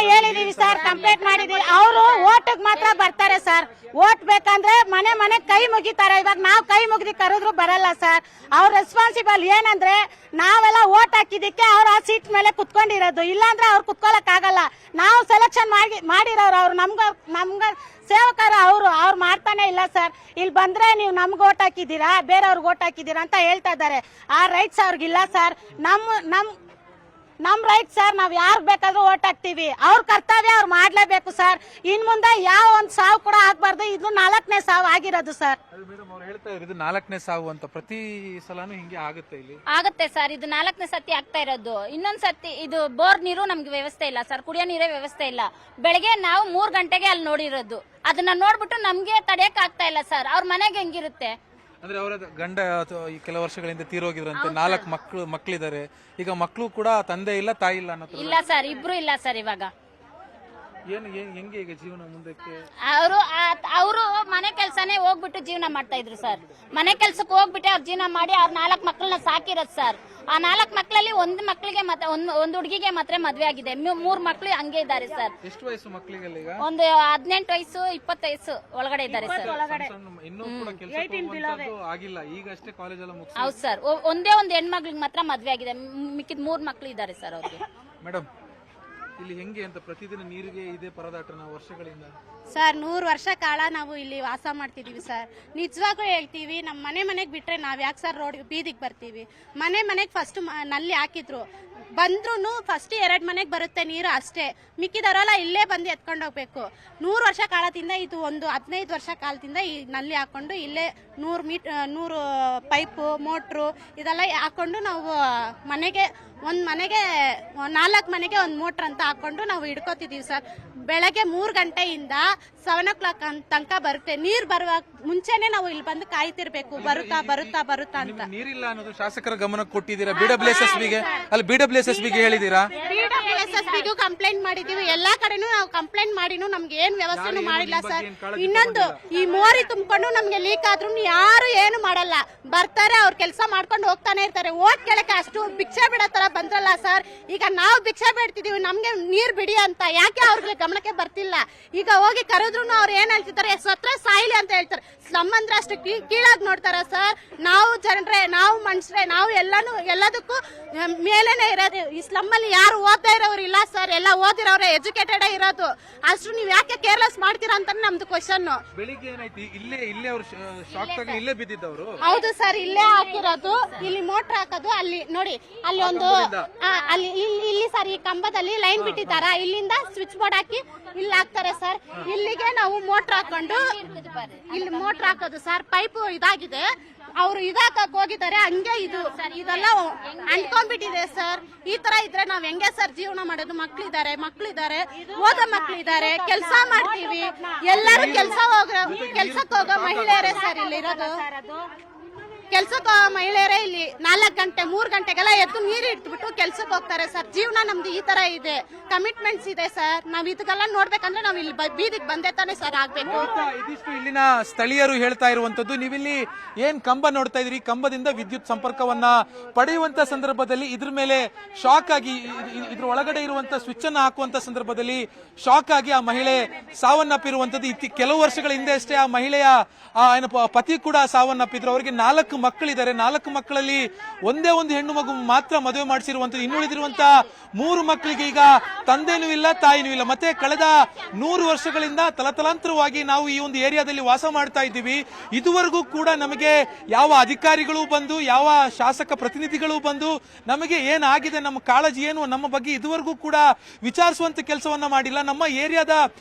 ಹೇಳಿದೀವಿ ಸರ್, ಕಂಪ್ಲೇಂಟ್ ಮಾಡಿದೀವಿ. ಅವರು ಓಟ್ಗೆ ಮಾತ್ರ ಬರ್ತಾರೆ ಸರ್. ಓಟ್ ಬೇಕಂದ್ರೆ ಮನೆ ಕೈ ಮುಗಿತಾರೆ. ಇವಾಗ ನಾವು ಕೈ ಮುಗಿದು ಕರೆದ್ರು ಬರಲ್ಲ ಸರ್. ಅವ್ರ ರೆಸ್ಪಾನ್ಸಿಬಲ್ ಏನಂದ್ರೆ ನಾವೆಲ್ಲ ಓಟ್ ಹಾಕಿದಕ್ಕೆ ಅವ್ರ ಆ ಸೀಟ್ ಮೇಲೆ ಕುತ್ಕೊಂಡಿರೋದು. ಇಲ್ಲಾಂದ್ರೆ ಅವ್ರು ಕುತ್ಕೊಳಕ್ ಆಗಲ್ಲ. ನಾವು ಸೆಲೆಕ್ಷನ್ ಮಾಡಿರೋರು ಅವ್ರು, ನಮ್ಗ ಸೇವಕರು ಅವ್ರು ಮಾಡ್ತಾನೆ ಇಲ್ಲ ಸರ್. ಇಲ್ಲಿ ಬಂದ್ರೆ ನೀವು ನಮ್ಗೆ ಓಟ್ ಹಾಕಿದ್ದೀರಾ, ಬೇರೆಯವ್ರಿಗೆ ಓಟ್ ಹಾಕಿದ್ದೀರಾ ಅಂತ ಹೇಳ್ತಾ ಇದ್ದಾರೆ. ಆ ರೈಟ್ಸ್ ಅವ್ರಿಗಿಲ್ಲ ಸರ್. ನಮ್ ರೈಟ್ ಸರ್. ನಾವ್ ಯಾರು ಬೇಕಾದ್ರೂ ಓಟ್ ಹಾಕ್ತಿವಿ. ಅವ್ರ ಕರ್ತವ್ಯ ಅವ್ರು ಮಾಡ್ಲೇಬೇಕು ಸರ್. ಇನ್ ಮುಂದೆ ಯಾವ ಒಂದ್ ಸಾವು ಕೂಡ ಆಗ್ಬಾರ್ದು. ಇದು 4ನೇ ಸಾವು ಆಗಿರೋದು ಸರ್. ಮೇಡಮ್, ಅವ್ರು ಹೇಳ್ತಾ ಇರೋದು 4ನೇ ಸಾವು ಅಂತ. ಪ್ರತಿ ಸಲಾನು ಹಿಂಗೆ ಆಗುತ್ತೆ ಇಲ್ಲಿ? ಆಗುತ್ತೆ ಸರ್. ಇದು 4ನೇ ಸತಿ ಆಗ್ತಾ ಇರೋದು. ಇನ್ನೊಂದ್ ಸತಿ ಇದು ಬೋರ್ ನೀರು ನಮ್ಗೆ ವ್ಯವಸ್ಥೆ ಇಲ್ಲ ಸರ್. ಕುಡಿಯೋ ನೀರೇ ವ್ಯವಸ್ಥೆ ಇಲ್ಲ. ಬೆಳಗ್ಗೆ ನಾವು 3 ಗಂಟೆಗೆ ಅಲ್ಲಿ ನೋಡಿರೋದು. ಅದನ್ನ ನೋಡ್ಬಿಟ್ಟು ನಮ್ಗೆ ತಡೆಯಕ್ ಆಗ್ತಾ ಇಲ್ಲ ಸರ್. ಅವ್ರ ಮನೆಗೆ ಹೆಂಗಿರುತ್ತೆ ಅಂದ್ರೆ ಅವರ ಗಂಡ ಕೆಲವು ವರ್ಷಗಳಿಂದ ತೀರೋಗಿದ್ರಂತೆ. 4 ಮಕ್ಕಳಿದ್ದಾರೆ. ಈಗ ಮಕ್ಕಳು ಕೂಡ ತಂದೆ ಇಲ್ಲ, ತಾಯಿ ಇಲ್ಲ ಅನ್ನೋ? ಇಲ್ಲ ಸರ್, ಇಬ್ರು ಇಲ್ಲ ಸರ್. ಇವಾಗ ಹೆಂಗೆ ಈಗ ಜೀವನ ಮುಂದಕ್ಕೆ? ಅವರು ಮನೆ ಕೆಲ್ಸನೇ ಹೋಗ್ಬಿಟ್ಟು ಜೀವನ ಮಾಡ್ತಾ ಇದ್ರು ಸರ್. ಮನೆ ಕೆಲ್ಸಕ್ಕೆ ಹೋಗ್ಬಿಟ್ಟು ಅವ್ರ ಜೀವನ ಮಾಡಿ ಅವ್ರ 4 ಮಕ್ಕಳನ್ನ ಸಾಕಿರೋದು ಸರ್. ಆ 4 ಮಕ್ಕಳಲ್ಲಿ ಒಂದು ಮಕ್ಕಳಿಗೆ ಒಂದು ಹುಡುಗಿಗೆ ಮಾತ್ರ ಮದ್ವೆ ಆಗಿದೆ. 3 ಮಕ್ಕಳು ಹಂಗೆ ಇದ್ದಾರೆ ಸರ್. ಎಷ್ಟು ವಯಸ್ಸು ಮಕ್ಕಳಿಗೆ? ಒಂದು 18 ವಯಸ್ಸು, 20 ವಯಸ್ಸು ಒಳಗಡೆ ಇದ್ದಾರೆ ಸರ್. ಆಗಿಲ್ಲ, ಈಗ ಅಷ್ಟೇ ಕಾಲೇಜ್ ಎಲ್ಲ ಮುಗಿಸಿ. ಹೌದು ಸರ್. ಒಂದೇ ಒಂದು ಹೆಣ್ಮಕ್ಳಿಗೆ ಮಾತ್ರ ಮದ್ವೆ ಆಗಿದೆ. ಮಿಕ್ಕಿದ 3 ಮಕ್ಕಳು ಇದ್ದಾರೆ ಸರ್ ಅವ್ರಿಗೆ. ಮೇಡಮ್, ಇಲ್ಲಿ ಹೆಂಗೆ ಅಂತ ಪ್ರತಿದಿನ ನೀರಿಗೆ ಇದೆ ಪರದಾಟನ ವರ್ಷಗಳಿಂದ? ಸರ್, 100 ವರ್ಷ ಕಾಲ ನಾವು ಇಲ್ಲಿ ವಾಸ ಮಾಡ್ತಿದೀವಿ ಸರ್. ನಿಜವಾಗೂ ಹೇಳ್ತೀವಿ, ನಮ್ಮ ಮನೆಗೆ ಬಿಟ್ರೆ ನಾವ್ ಯಾಕೆ ಸರ್ ರೋಡ್ ಬೀದಿಗೆ ಬರ್ತೀವಿ? ಮನೆಗೆ ಫಸ್ಟ್ ನಲ್ಲಿ ಹಾಕಿದ್ರು. ಬಂದ್ರು ಫಸ್ಟ್ 2 ಮನೆಗೆ ಬರುತ್ತೆ ನೀರು ಅಷ್ಟೇ. ಮಿಕ್ಕಿದವರೆಲ್ಲ ಇಲ್ಲೇ ಬಂದು ಎತ್ಕೊಂಡು ಹೋಗ್ಬೇಕು. 100 ವರ್ಷ ಕಾಲದಿಂದ ಇದು ಒಂದು 15 ವರ್ಷ ಕಾಲದಿಂದ ಈ ನಲ್ಲಿ ಹಾಕೊಂಡು ಇಲ್ಲೇ 100 ಪೈಪು, ಮೋಟ್ರು ಇದೆಲ್ಲ ಹಾಕೊಂಡು ನಾವು ಒಂದ್ ಮನೆಗೆ 4 ಮನೆಗೆ ಒಂದು ಮೋಟ್ರ್ ಅಂತ ಹಾಕೊಂಡು ನಾವು ಹಿಡ್ಕೋತಿದೀವಿ ಸರ್. ಬೆಳಗ್ಗೆ 3 ಗಂಟೆಯಿಂದ 7 o'clock ತನಕ ಬರುತ್ತೆ. ನೀರ್ ಬರುವ ಮುಂಚೆನೆ ನಾವು ಇಲ್ಲಿ ಬಂದು ಕಾಯ್ತಿರ್ಬೇಕು, ಬರುತ್ತಾ ಅಂತ. ನೀರಿಲ್ಲ ಅನ್ನೋದು ಶಾಸಕರ ಗಮನಕ್ಕೆ ಕೊಟ್ಟಿದ್ದೀರಾ? BWSSBಗೆ ಹೇಳಿದೀರಾ? BWSSBಗೂ ಕಂಪ್ಲೇಂಟ್ ಮಾಡಿದೀವಿ. ಎಲ್ಲಾ ಕಡೆನೂ ನಾವು ಕಂಪ್ಲೇಂಟ್ ಮಾಡಿನೂ ನಮ್ಗೆ ಏನ್ ವ್ಯವಸ್ಥೆನೂ ಮಾಡಿಲ್ಲ ಸರ್. ಇನ್ನೊಂದು, ಈ ಮೋರಿ ತುಂಬಿಕೊಂಡು ನಮ್ಗೆ ಲೀಕ್ ಆದ್ರೂ ಯಾರು ಏನು ಮಾಡಲ್ಲ. ಬರ್ತಾರೆ, ಅವ್ರ ಕೆಲಸ ಮಾಡ್ಕೊಂಡು ಹೋಗ್ತಾನೆ ಇರ್ತಾರೆ. ಓಟ್ ಕೇಳಕ್ಕೆ ಅಷ್ಟು ಭಿಕ್ಷೆ ಬಿಡೋ ತರ ಬಂದ್ರಲ್ಲ ಸರ್, ಈಗ ನಾವು ಭಿಕ್ಷೆ ಬೇಡ್ತಿದೀವಿ, ನಮ್ಗೆ ನೀರ್ ಬಿಡಿ ಅಂತ. ಯಾಕೆ ಅವ್ರಿಗೆ ಗಮನಕ್ಕೆ ಬರ್ತಿಲ್ಲ? ಈಗ ಹೋಗಿ ಕರೆದ್ರು ಅವ್ರು ಏನ್ ಹೇಳ್ತಿದ್ದಾರೆ, ಸ್ವತ್ರ ಸಾಯಿಲಿ ಅಂತ ಹೇಳ್ತಾರೆ. ಸ್ಲಮ್ ಅಂದ್ರೆ ಅಷ್ಟು ಕೀಳಾಗಿ ನೋಡ್ತಾರ ಸರ್? ನಾವು ಜನರೇ, ನಾವು ಮನುಷ್ಯರೇ, ನಾವು ಎಲ್ಲದಕ್ಕೂ ಮೇಲೇನೆ ಇರೋದು. ಈ ಸ್ಲಮ್ ಅಲ್ಲಿ ಯಾರು ಓದ್ತಾ ಇರೋರು ಇಲ್ಲ ಸರ್, ಎಲ್ಲ ಓದಿರೋರೆ, ಎಜುಕೇಟೆಡ್ ಇರೋದು. ಅಷ್ಟು ನೀವ್ ಯಾಕೆ ಕೇರ್ಲೆಸ್ ಮಾಡ್ತೀರಾ ಅಂತ ನಮ್ದು ಕ್ವಶನ್. ಬೆಳಿಗ್ಗೆ ಏನಾಯ್ತು, ಇಲ್ಲೇ ಅವ್ರು ಶಾಕ್ ಆಗಿ ಇಲ್ಲೇ ಬಿದ್ದಿದ್ದವರು? ಹೌದು ಸರ್, ಇಲ್ಲೇ ಹಾಕಿರೋದು. ಇಲ್ಲಿ ಮೋಟರ್ ಹಾಕೋದು, ಅಲ್ಲಿ ನೋಡಿ, ಅಲ್ಲಿ ಒಂದು ಅಲ್ಲಿ ಇಲ್ಲಿ ಸರ್, ಈ ಕಂಬದಲ್ಲಿ ಲೈನ್ ಬಿಟ್ಟಿದ್ದಾರ, ಇಲ್ಲಿಂದ ಸ್ವಿಚ್ ಬೋರ್ಡ್ ಹಾಕಿ ಇಲ್ಲಿ ಹಾಕ್ತಾರೆ ಸರ್. ಇಲ್ಲಿಗೆ ನಾವು ಮೋಟರ್ ಹಾಕೊಂಡು ಇಲ್ಲಿ ಮೋಟರ್ ಹಾಕೋದು ಸರ್. ಪೈಪ್ ಇದಾಗಿದೆ, ಅವ್ರು ಇದಾಕಕ್ ಹೋಗಿದ್ದಾರೆ, ಹಂಗೆ ಇದೆಲ್ಲ ಅಂಟ್ಕೊಂಡ್ಬಿಟ್ಟಿದೆ ಸರ್. ಈ ತರ ಇದ್ರೆ ನಾವ್ ಹೆಂಗೆ ಸರ್ ಜೀವನ ಮಾಡೋದು? ಮಕ್ಳಿದ್ದಾರೆ, ಓದೋ ಮಕ್ಳಿದ್ದಾರೆ, ಕೆಲಸ ಮಾಡ್ತೀವಿ, ಎಲ್ಲರೂ ಕೆಲ್ಸಕ್ಕೆ ಹೋಗೋ ಮಹಿಳೆಯರೇ ಸರ್ ಇಲ್ಲಿ ಇರೋದು. ಕೆಲ್ಸಕ್ಕೆ ಹೋಗೋ ಮಹಿಳೆಯರೇ ಇಲ್ಲಿ 4 ಗಂಟೆ 3 ಗಂಟೆಗೆಲ್ಲ ಎದ್ದು ನೀರು ಇಟ್ಬಿಟ್ಟು ಕೆಲ್ಸಕ್ಕೆ ಹೋಗ್ತಾರೆ ಸರ್. ಜೀವನ ನಮ್ದು ಈ ತರ ಇದೆ, ಕಮಿಟ್ಮೆಂಟ್ಸ್ ಇದೆ ಸರ್. ನಾವ್ ಇದಕ್ಕೆಲ್ಲ ನೋಡ್ಬೇಕಂದ್ರೆ ನಾವ್ ಇಲ್ಲಿ ಬೀದಿಗೆ ಬಂದೇ ತಾನೆ ಸರ್ ಆಗ್ಬೇಕು. ಇದಿಷ್ಟು ಇಲ್ಲಿನ ಸ್ಥಳೀಯರು ಹೇಳ್ತಾ ಇರುವಂತದ್ದು. ನೀವಿಲ್ಲಿ ಏನ್ ಕಂಬ ನೋಡ್ತಾ ಇದ್ರಿ, ಕಂಬದಿಂದ ವಿದ್ಯುತ್ ಸಂಪರ್ಕವನ್ನ ಪಡೆಯುವಂತ ಸಂದರ್ಭದಲ್ಲಿ ಇದ್ರ ಮೇಲೆ ಶಾಕ್ ಆಗಿ, ಇದ್ರ ಒಳಗಡೆ ಇರುವಂತ ಸ್ವಿಚ್ ಅನ್ನ ಹಾಕುವಂತ ಸಂದರ್ಭದಲ್ಲಿ ಶಾಕ್ ಆಗಿ ಆ ಮಹಿಳೆ ಸಾವನ್ನಪ್ಪಿರುವಂತದ್ದು. ಕೆಲವು ವರ್ಷಗಳ ಹಿಂದೆ ಅಷ್ಟೇ ಆ ಮಹಿಳೆಯ ಪತಿ ಕೂಡ ಸಾವನ್ನಪ್ಪಿದ್ರು. ಅವರಿಗೆ 4 ಮಕ್ಕಳಿದ್ದಾರೆ. 4 ಮಕ್ಕಳಲ್ಲಿ ಒಂದೇ ಒಂದು ಹೆಣ್ಣು ಮಗು ಮಾತ್ರ ಮದುವೆ ಮಾಡಿಸಿರುವಂತದ್ದು. ಇನ್ನುಳಿದಿರುವಂತ 3 ಮಕ್ಕಳಿಗೆ ಈಗ ತಂದೆನೂ ಇಲ್ಲ, ತಾಯಿನೂ ಇಲ್ಲ. ಮತ್ತೆ ಕಳೆದ 100 ವರ್ಷಗಳಿಂದ ತಲತಲಾಂತರವಾಗಿ ನಾವು ಈ ಒಂದು ಏರಿಯಾದಲ್ಲಿ ವಾಸ ಮಾಡ್ತಾ ಇದ್ದೀವಿ. ಇದುವರೆಗೂ ಕೂಡ ನಮಗೆ ಯಾವ ಅಧಿಕಾರಿಗಳು ಬಂದು, ಯಾವ ಶಾಸಕ ಪ್ರತಿನಿಧಿಗಳು ಬಂದು ನಮಗೆ ಏನಾಗಿದೆ, ನಮ್ಮ ಕಾಳಜಿ ಏನು, ನಮ್ಮ ಬಗ್ಗೆ ಇದುವರೆಗೂ ಕೂಡ ವಿಚಾರಿಸುವಂತ ಕೆಲಸವನ್ನ ಮಾಡಿಲ್ಲ. ನಮ್ಮ ಏರಿಯಾದ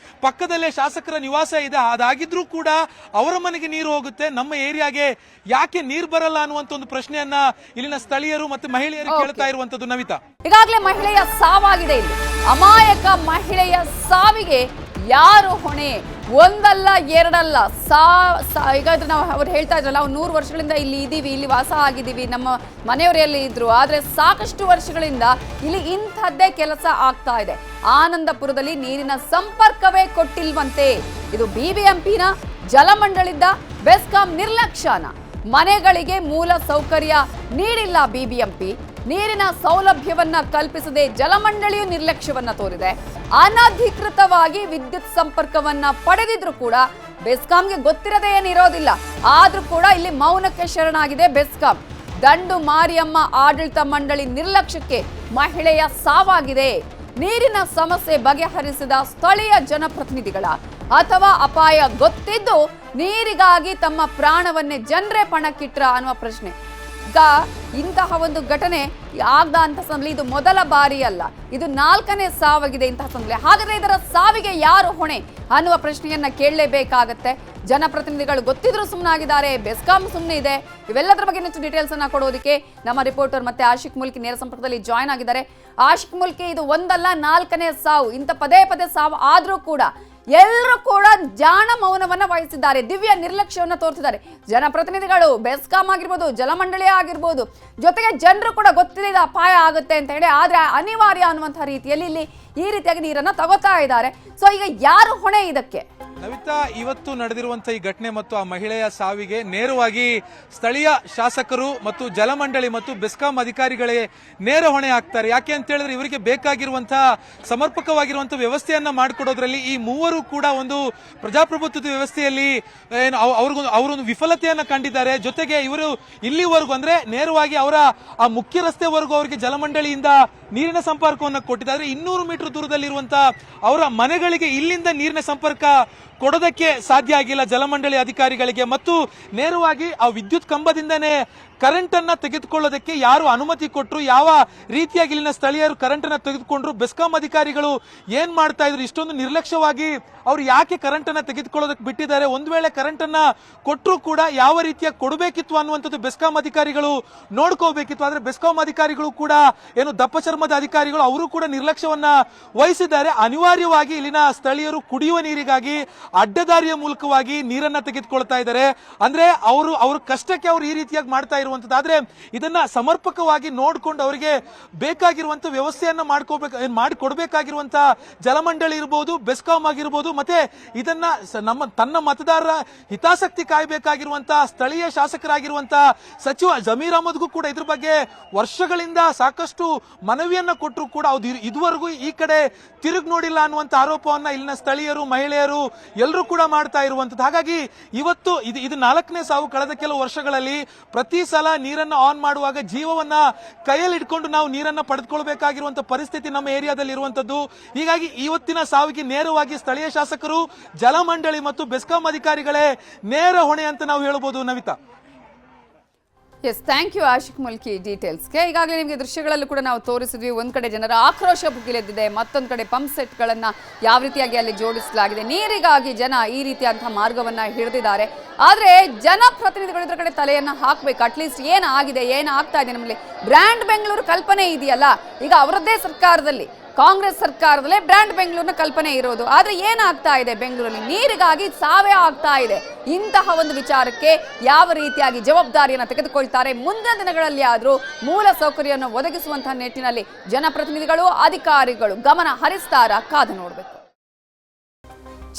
ಪಕ್ಕದಲ್ಲೇ ಶಾಸಕರ ನಿವಾಸ ಇದೆ. ಅದಾಗಿದ್ರೂ ಕೂಡ ಅವರ ಮನೆಗೆ ನೀರು ಹೋಗುತ್ತೆ, ನಮ್ಮ ಏರಿಯಾಗೆ ಯಾಕೆ ನೀರು ಬರಲ್ಲ ಅನ್ನುವಂತ ಒಂದು ಪ್ರಶ್ನೆಯನ್ನ ಇಲ್ಲಿನ ಸ್ಥಳೀಯರು ಮತ್ತು ಮಹಿಳೆಯರು ಕೇಳ್ತಾ ಇರುವಂತದ್ದು. ನವಿತಾ, ಈಗಾಗಲೇ ಮಹಿಳೆಯ ಸಾವಾಗಿದೆ. ಇಲ್ಲಿ ಅಮಾಯಕ ಮಹಿಳೆಯ ಸಾವಿಗೆ ಯಾರು ಹೊಣೆ? ಒಂದಲ್ಲ ಎರಡಲ್ಲ, ಈಗ ನಾವು ಅವ್ರು ಹೇಳ್ತಾ ಇದ್ರಲ್ಲ, ನಾವು 100 ವರ್ಷಗಳಿಂದ ಇಲ್ಲಿ ಇದೀವಿ, ಇಲ್ಲಿ ವಾಸ ಆಗಿದ್ದೀವಿ, ನಮ್ಮ ಮನೆಯವರೆಲ್ಲಿ ಇದ್ರು. ಆದ್ರೆ ಸಾಕಷ್ಟು ವರ್ಷಗಳಿಂದ ಇಲ್ಲಿ ಇಂಥದ್ದೇ ಕೆಲಸ ಆಗ್ತಾ ಇದೆ. ಆನಂದಪುರದಲ್ಲಿ ನೀರಿನ ಸಂಪರ್ಕವೇ ಕೊಟ್ಟಿಲ್ವಂತೆ. ಇದು ಬಿಬಿಎಂಪಿನ, ಜಲಮಂಡಳಿದ್ದ, ಬೆಸ್ಕಾಂ ನಿರ್ಲಕ್ಷ್ಯನ? ಮನೆಗಳಿಗೆ ಮೂಲ ಸೌಕರ್ಯ ನೀಡಿಲ್ಲ ಬಿಬಿಎಂಪಿ, ನೀರಿನ ಸೌಲಭ್ಯವನ್ನ ಕಲ್ಪಿಸದೆ ಜಲಮಂಡಳಿಯು ನಿರ್ಲಕ್ಷ್ಯವನ್ನ ತೋರಿದೆ. ಅನಧಿಕೃತವಾಗಿ ವಿದ್ಯುತ್ ಸಂಪರ್ಕವನ್ನ ಪಡೆದಿದ್ರು ಕೂಡ ಬೆಸ್ಕಾಂಗೆ ಗೊತ್ತಿರದೇ ಏನಿರೋದಿಲ್ಲ. ಆದ್ರೂ ಕೂಡ ಇಲ್ಲಿ ಮೌನಕ್ಕೆ ಶರಣಾಗಿದೆ ಬೆಸ್ಕಾಂ. ದಂಡು ಮಾರಿಯಮ್ಮ ಆಡಳಿತ ಮಂಡಳಿ ನಿರ್ಲಕ್ಷ್ಯಕ್ಕೆ ಮಹಿಳೆಯ ಸಾವಾಗಿದೆ. ನೀರಿನ ಸಮಸ್ಯೆ ಬಗೆಹರಿಸಿದ ಸ್ಥಳೀಯ ಜನಪ್ರತಿನಿಧಿಗಳ ಅಥವಾ ಅಪಾಯ ಗೊತ್ತಿದ್ದು ನೀರಿಗಾಗಿ ತಮ್ಮ ಪ್ರಾಣವನ್ನೇ ಜನರೇ ಪಣಕ್ಕಿಟ್ರ ಅನ್ನುವ ಪ್ರಶ್ನೆ. ಈಗ ಇಂತಹ ಒಂದು ಘಟನೆ ಆಗದ ಅಂತ ಸಂದರ್ಭದಲ್ಲಿ ಇದು ಮೊದಲ ಬಾರಿ ಅಲ್ಲ, ಇದು 4ನೇ ಸಾವಾಗಿದೆ ಇಂತಹ ಸಂದರ್ಭದಲ್ಲಿ. ಹಾಗಾದ್ರೆ ಇದರ ಸಾವಿಗೆ ಯಾರು ಹೊಣೆ ಅನ್ನುವ ಪ್ರಶ್ನೆಯನ್ನ ಕೇಳಲೇಬೇಕಾಗತ್ತೆ. ಜನಪ್ರತಿನಿಧಿಗಳು ಗೊತ್ತಿದ್ರು ಸುಮ್ಮನಾಗಿದ್ದಾರೆ, ಬೆಸ್ಕಾಂ ಸುಮ್ಮನೆ ಇದೆ. ಇವೆಲ್ಲದರ ಬಗ್ಗೆ ಹೆಚ್ಚು ಡೀಟೇಲ್ಸ್ ಅನ್ನ ಕೊಡೋದಕ್ಕೆ ನಮ್ಮ ರಿಪೋರ್ಟರ್ ಮತ್ತೆ ಆಶಿಕ್ ಮುಲ್ಕಿ ನೇರ ಸಂಪರ್ಕದಲ್ಲಿ ಜಾಯ್ನ್ ಆಗಿದ್ದಾರೆ. ಆಶಿಕ್ ಮುಲ್ಕಿ, ಇದು ಒಂದಲ್ಲ 4ನೇ ಸಾವು. ಇಂಥ ಪದೇ ಸಾವು ಆದ್ರೂ ಕೂಡ ಎಲ್ಲರೂ ಕೂಡ ಜಾಣ ಮೌನವನ್ನ ವಹಿಸಿದ್ದಾರೆ, ದಿವ್ಯ ನಿರ್ಲಕ್ಷ್ಯವನ್ನ ತೋರಿಸಿದ್ದಾರೆ. ಜನಪ್ರತಿನಿಧಿಗಳು, ಬೆಸ್ಕಾಂ ಆಗಿರ್ಬೋದು, ಜಲಮಂಡಳಿ ಆಗಿರ್ಬೋದು, ಜೊತೆಗೆ ಜನರು ಕೂಡ ಗೊತ್ತಿದೆ ಇದು ಅಪಾಯ ಆಗುತ್ತೆ ಅಂತ ಹೇಳಿ, ಆದ್ರೆ ಅನಿವಾರ್ಯ ಅನ್ನುವಂತಹ ರೀತಿಯಲ್ಲಿ ಇಲ್ಲಿ ಈ ರೀತಿಯಾಗಿ ನೀರನ್ನ ತಗೋತಾ ಇದ್ದಾರೆ. ಸೊ ಈಗ ಯಾರು ಹೊಣೆ ಇದಕ್ಕೆ? ನವಿತಾ, ಇವತ್ತು ನಡೆದಿರುವಂತಹ ಈ ಘಟನೆ ಮತ್ತು ಆ ಮಹಿಳೆಯ ಸಾವಿಗೆ ನೇರವಾಗಿ ಸ್ಥಳೀಯ ಶಾಸಕರು ಮತ್ತು ಜಲಮಂಡಳಿ ಮತ್ತು ಬೆಸ್ಕಾಂ ಅಧಿಕಾರಿಗಳೇ ನೇರ ಹೊಣೆ ಹಾಕ್ತಾರೆ. ಯಾಕೆ ಅಂತ ಹೇಳಿದ್ರೆ ಇವರಿಗೆ ಬೇಕಾಗಿರುವಂತಹ ಸಮರ್ಪಕವಾಗಿರುವಂತಹ ವ್ಯವಸ್ಥೆಯನ್ನ ಮಾಡಿಕೊಡೋದ್ರಲ್ಲಿ ಈ ಮೂವರು ಕೂಡ ಒಂದು ಪ್ರಜಾಪ್ರಭುತ್ವದ ವ್ಯವಸ್ಥೆಯಲ್ಲಿ ಅವರೊಂದು ವಿಫಲತೆಯನ್ನ ಕಂಡಿದ್ದಾರೆ. ಜೊತೆಗೆ ಇವರು ಇಲ್ಲಿವರೆಗೂ ಅಂದ್ರೆ ನೇರವಾಗಿ ಅವರ ಆ ಮುಖ್ಯ ರಸ್ತೆವರೆಗೂ ಅವರಿಗೆ ಜಲಮಂಡಳಿಯಿಂದ ನೀರಿನ ಸಂಪರ್ಕವನ್ನು ಕೊಟ್ಟಿದ್ದಾರೆ. 200 ಮೀಟರ್ ದೂರದಲ್ಲಿರುವಂತಹ ಅವರ ಮನೆಗಳಿಗೆ ಇಲ್ಲಿಂದ ನೀರಿನ ಸಂಪರ್ಕ ಕೊಡೋದಕ್ಕೆ ಸಾಧ್ಯ ಆಗಿಲ್ಲ ಜಲಮಂಡಳಿ ಅಧಿಕಾರಿಗಳಿಗೆ. ಮತ್ತು ನೇರವಾಗಿ ಆ ವಿದ್ಯುತ್ ಕಂಬದಿಂದನೇ ಕರೆಂಟ್ ಅನ್ನ ತೆಗೆದುಕೊಳ್ಳೋದಕ್ಕೆ ಯಾರು ಅನುಮತಿ ಕೊಟ್ಟರು, ಯಾವ ರೀತಿಯಾಗಿ ಇಲ್ಲಿನ ಸ್ಥಳೀಯರು ಕರೆಂಟ್ ಅನ್ನ ತೆಗೆದುಕೊಂಡ್ರು, ಬೆಸ್ಕಾಂ ಅಧಿಕಾರಿಗಳು ಏನ್ ಮಾಡ್ತಾ ಇದ್ರು, ಇಷ್ಟೊಂದು ನಿರ್ಲಕ್ಷ್ಯವಾಗಿ ಅವ್ರು ಯಾಕೆ ಕರೆಂಟ್ ಅನ್ನ ತೆಗೆದುಕೊಳ್ಳೋದಕ್ಕೆ ಬಿಟ್ಟಿದ್ದಾರೆ, ಒಂದ್ ವೇಳೆ ಕರೆಂಟ್ ಅನ್ನ ಕೊಟ್ಟರು ಕೂಡ ಯಾವ ರೀತಿಯ ಕೊಡಬೇಕಿತ್ತು ಅನ್ನುವಂಥದ್ದು ಬೆಸ್ಕಾಂ ಅಧಿಕಾರಿಗಳು ನೋಡ್ಕೋಬೇಕಿತ್ತು. ಆದ್ರೆ ಬೆಸ್ಕಾಂ ಅಧಿಕಾರಿಗಳು ಕೂಡ ಏನು ದಪ್ಪ ಚರ್ಮದ ಅಧಿಕಾರಿಗಳು, ಅವರು ಕೂಡ ನಿರ್ಲಕ್ಷ್ಯವನ್ನ ವಹಿಸಿದ್ದಾರೆ. ಅನಿವಾರ್ಯವಾಗಿ ಇಲ್ಲಿನ ಸ್ಥಳೀಯರು ಕುಡಿಯುವ ನೀರಿಗಾಗಿ ಅಡ್ಡದಾರಿಯ ಮೂಲಕವಾಗಿ ನೀರನ್ನ ತೆಗೆದುಕೊಳ್ತಾ ಇದ್ದಾರೆ. ಅಂದ್ರೆ ಅವ್ರ ಕಷ್ಟಕ್ಕೆ ಅವ್ರು ಈ ರೀತಿಯಾಗಿ ಮಾಡ್ತಾ ಇರುವಂತದ್ದು. ಆದ್ರೆ ಇದನ್ನ ಸಮರ್ಪಕವಾಗಿ ನೋಡ್ಕೊಂಡು ಅವರಿಗೆ ಬೇಕಾಗಿರುವಂತ ವ್ಯವಸ್ಥೆಯನ್ನ ಮಾಡಿಕೊಡ್ಬೇಕಾಗಿರುವಂತ ಜಲಮಂಡಳಿ ಇರಬಹುದು, ಬೆಸ್ಕಾಂ ಆಗಿರ್ಬೋದು, ಮತ್ತೆ ಇದನ್ನ ತನ್ನ ಮತದಾರರ ಹಿತಾಸಕ್ತಿ ಕಾಯಬೇಕಾಗಿರುವಂತ ಸ್ಥಳೀಯ ಶಾಸಕರಾಗಿರುವಂತ ಸಚಿವ ಜಮೀರ್ ಅಹಮದ್ಗೂ ಕೂಡ ಇದ್ರ ಬಗ್ಗೆ ವರ್ಷಗಳಿಂದ ಸಾಕಷ್ಟು ಮನವಿಯನ್ನ ಕೊಟ್ಟರು ಕೂಡ ಇದುವರೆಗೂ ಈ ಕಡೆ ತಿರುಗಿ ನೋಡಿಲ್ಲ ಅನ್ನುವಂತ ಆರೋಪವನ್ನ ಇಲ್ಲಿನ ಸ್ಥಳೀಯರು, ಮಹಿಳೆಯರು ಎಲ್ಲರೂ ಕೂಡ ಮಾಡ್ತಾ ಇರುವಂತದ್ದು. ಹಾಗಾಗಿ ಇವತ್ತು ಇದು 4ನೇ ಸಾವು. ಕಳೆದ ಕೆಲವು ವರ್ಷಗಳಲ್ಲಿ ಪ್ರತಿ ಸಲ ನೀರನ್ನ ಆನ್ ಮಾಡುವಾಗ ಜೀವವನ್ನ ಕೈಯಲ್ಲಿ ಇಟ್ಕೊಂಡು ನಾವು ನೀರನ್ನ ಪಡೆದುಕೊಳ್ಬೇಕಾಗಿರುವಂತ ಪರಿಸ್ಥಿತಿ ನಮ್ಮ ಏರಿಯಾದಲ್ಲಿ ಇರುವಂತದ್ದು. ಹೀಗಾಗಿ ಇವತ್ತಿನ ಸಾವಿಗೆ ನೇರವಾಗಿ ಸ್ಥಳೀಯ ಶಾಸಕರು, ಜಲಮಂಡಳಿ ಮತ್ತು ಬೆಸ್ಕಾಂ ಅಧಿಕಾರಿಗಳೇ ನೇರ ಹೊಣೆ ಅಂತ ನಾವು ಹೇಳಬಹುದು. Navitha. Yes, thank you Ashik Mulki ಡೀಟೇಲ್ಸ್ಗೆ. ಈಗಾಗಲೇ ನಿಮಗೆ ದೃಶ್ಯಗಳಲ್ಲೂ ಕೂಡ ನಾವು ತೋರಿಸಿದ್ವಿ. ಒಂದ್ ಕಡೆ ಜನರ ಆಕ್ರೋಶ ಭುಗಿಲೆದ್ದಿದೆ, ಮತ್ತೊಂದು ಕಡೆ ಪಂಪ್ ಸೆಟ್ಗಳನ್ನ ಯಾವ ರೀತಿಯಾಗಿ ಅಲ್ಲಿ ಜೋಡಿಸಲಾಗಿದೆ. ನೀರಿಗಾಗಿ ಜನ ಈ ರೀತಿಯಾದಂತಹ ಮಾರ್ಗವನ್ನ ಹಿಡಿದಿದ್ದಾರೆ. ಆದ್ರೆ ಜನಪ್ರತಿನಿಧಿಗಳು ಇದ್ರ ಕಡೆ ತಲೆಯನ್ನ ಹಾಕ್ಬೇಕು. ಅಟ್ಲೀಸ್ಟ್ ಏನಾಗಿದೆ, ಏನಾಗ್ತಾ ಇದೆ, ನಮ್ಮಲ್ಲಿ ಬ್ರ್ಯಾಂಡ್ ಬೆಂಗಳೂರು ಕಲ್ಪನೆ ಇದೆಯಲ್ಲ, ಈಗ ಅವರದ್ದೇ ಸರ್ಕಾರದಲ್ಲಿ, ಕಾಂಗ್ರೆಸ್ ಸರ್ಕಾರದಲ್ಲೇ ಬ್ರ್ಯಾಂಡ್ ಬೆಂಗಳೂರಿನ ಕಲ್ಪನೆ ಇರೋದು. ಆದ್ರೆ ಏನಾಗ್ತಾ ಇದೆ ಬೆಂಗಳೂರಲ್ಲಿ? ನೀರಿಗಾಗಿ ಸಾವೇ ಆಗ್ತಾ ಇದೆ. ಇಂತಹ ಒಂದು ವಿಚಾರಕ್ಕೆ ಯಾವ ರೀತಿಯಾಗಿ ಜವಾಬ್ದಾರಿಯನ್ನು ತೆಗೆದುಕೊಳ್ತಾರೆ? ಮುಂದಿನ ದಿನಗಳಲ್ಲಿ ಆದ್ರೂ ಮೂಲ ಸೌಕರ್ಯವನ್ನು ಒದಗಿಸುವಂತಹ ನಿಟ್ಟಿನಲ್ಲಿ ಜನಪ್ರತಿನಿಧಿಗಳು, ಅಧಿಕಾರಿಗಳು ಗಮನ ಹರಿಸ್ತಾರ? ಕಾದು ನೋಡಬೇಕು.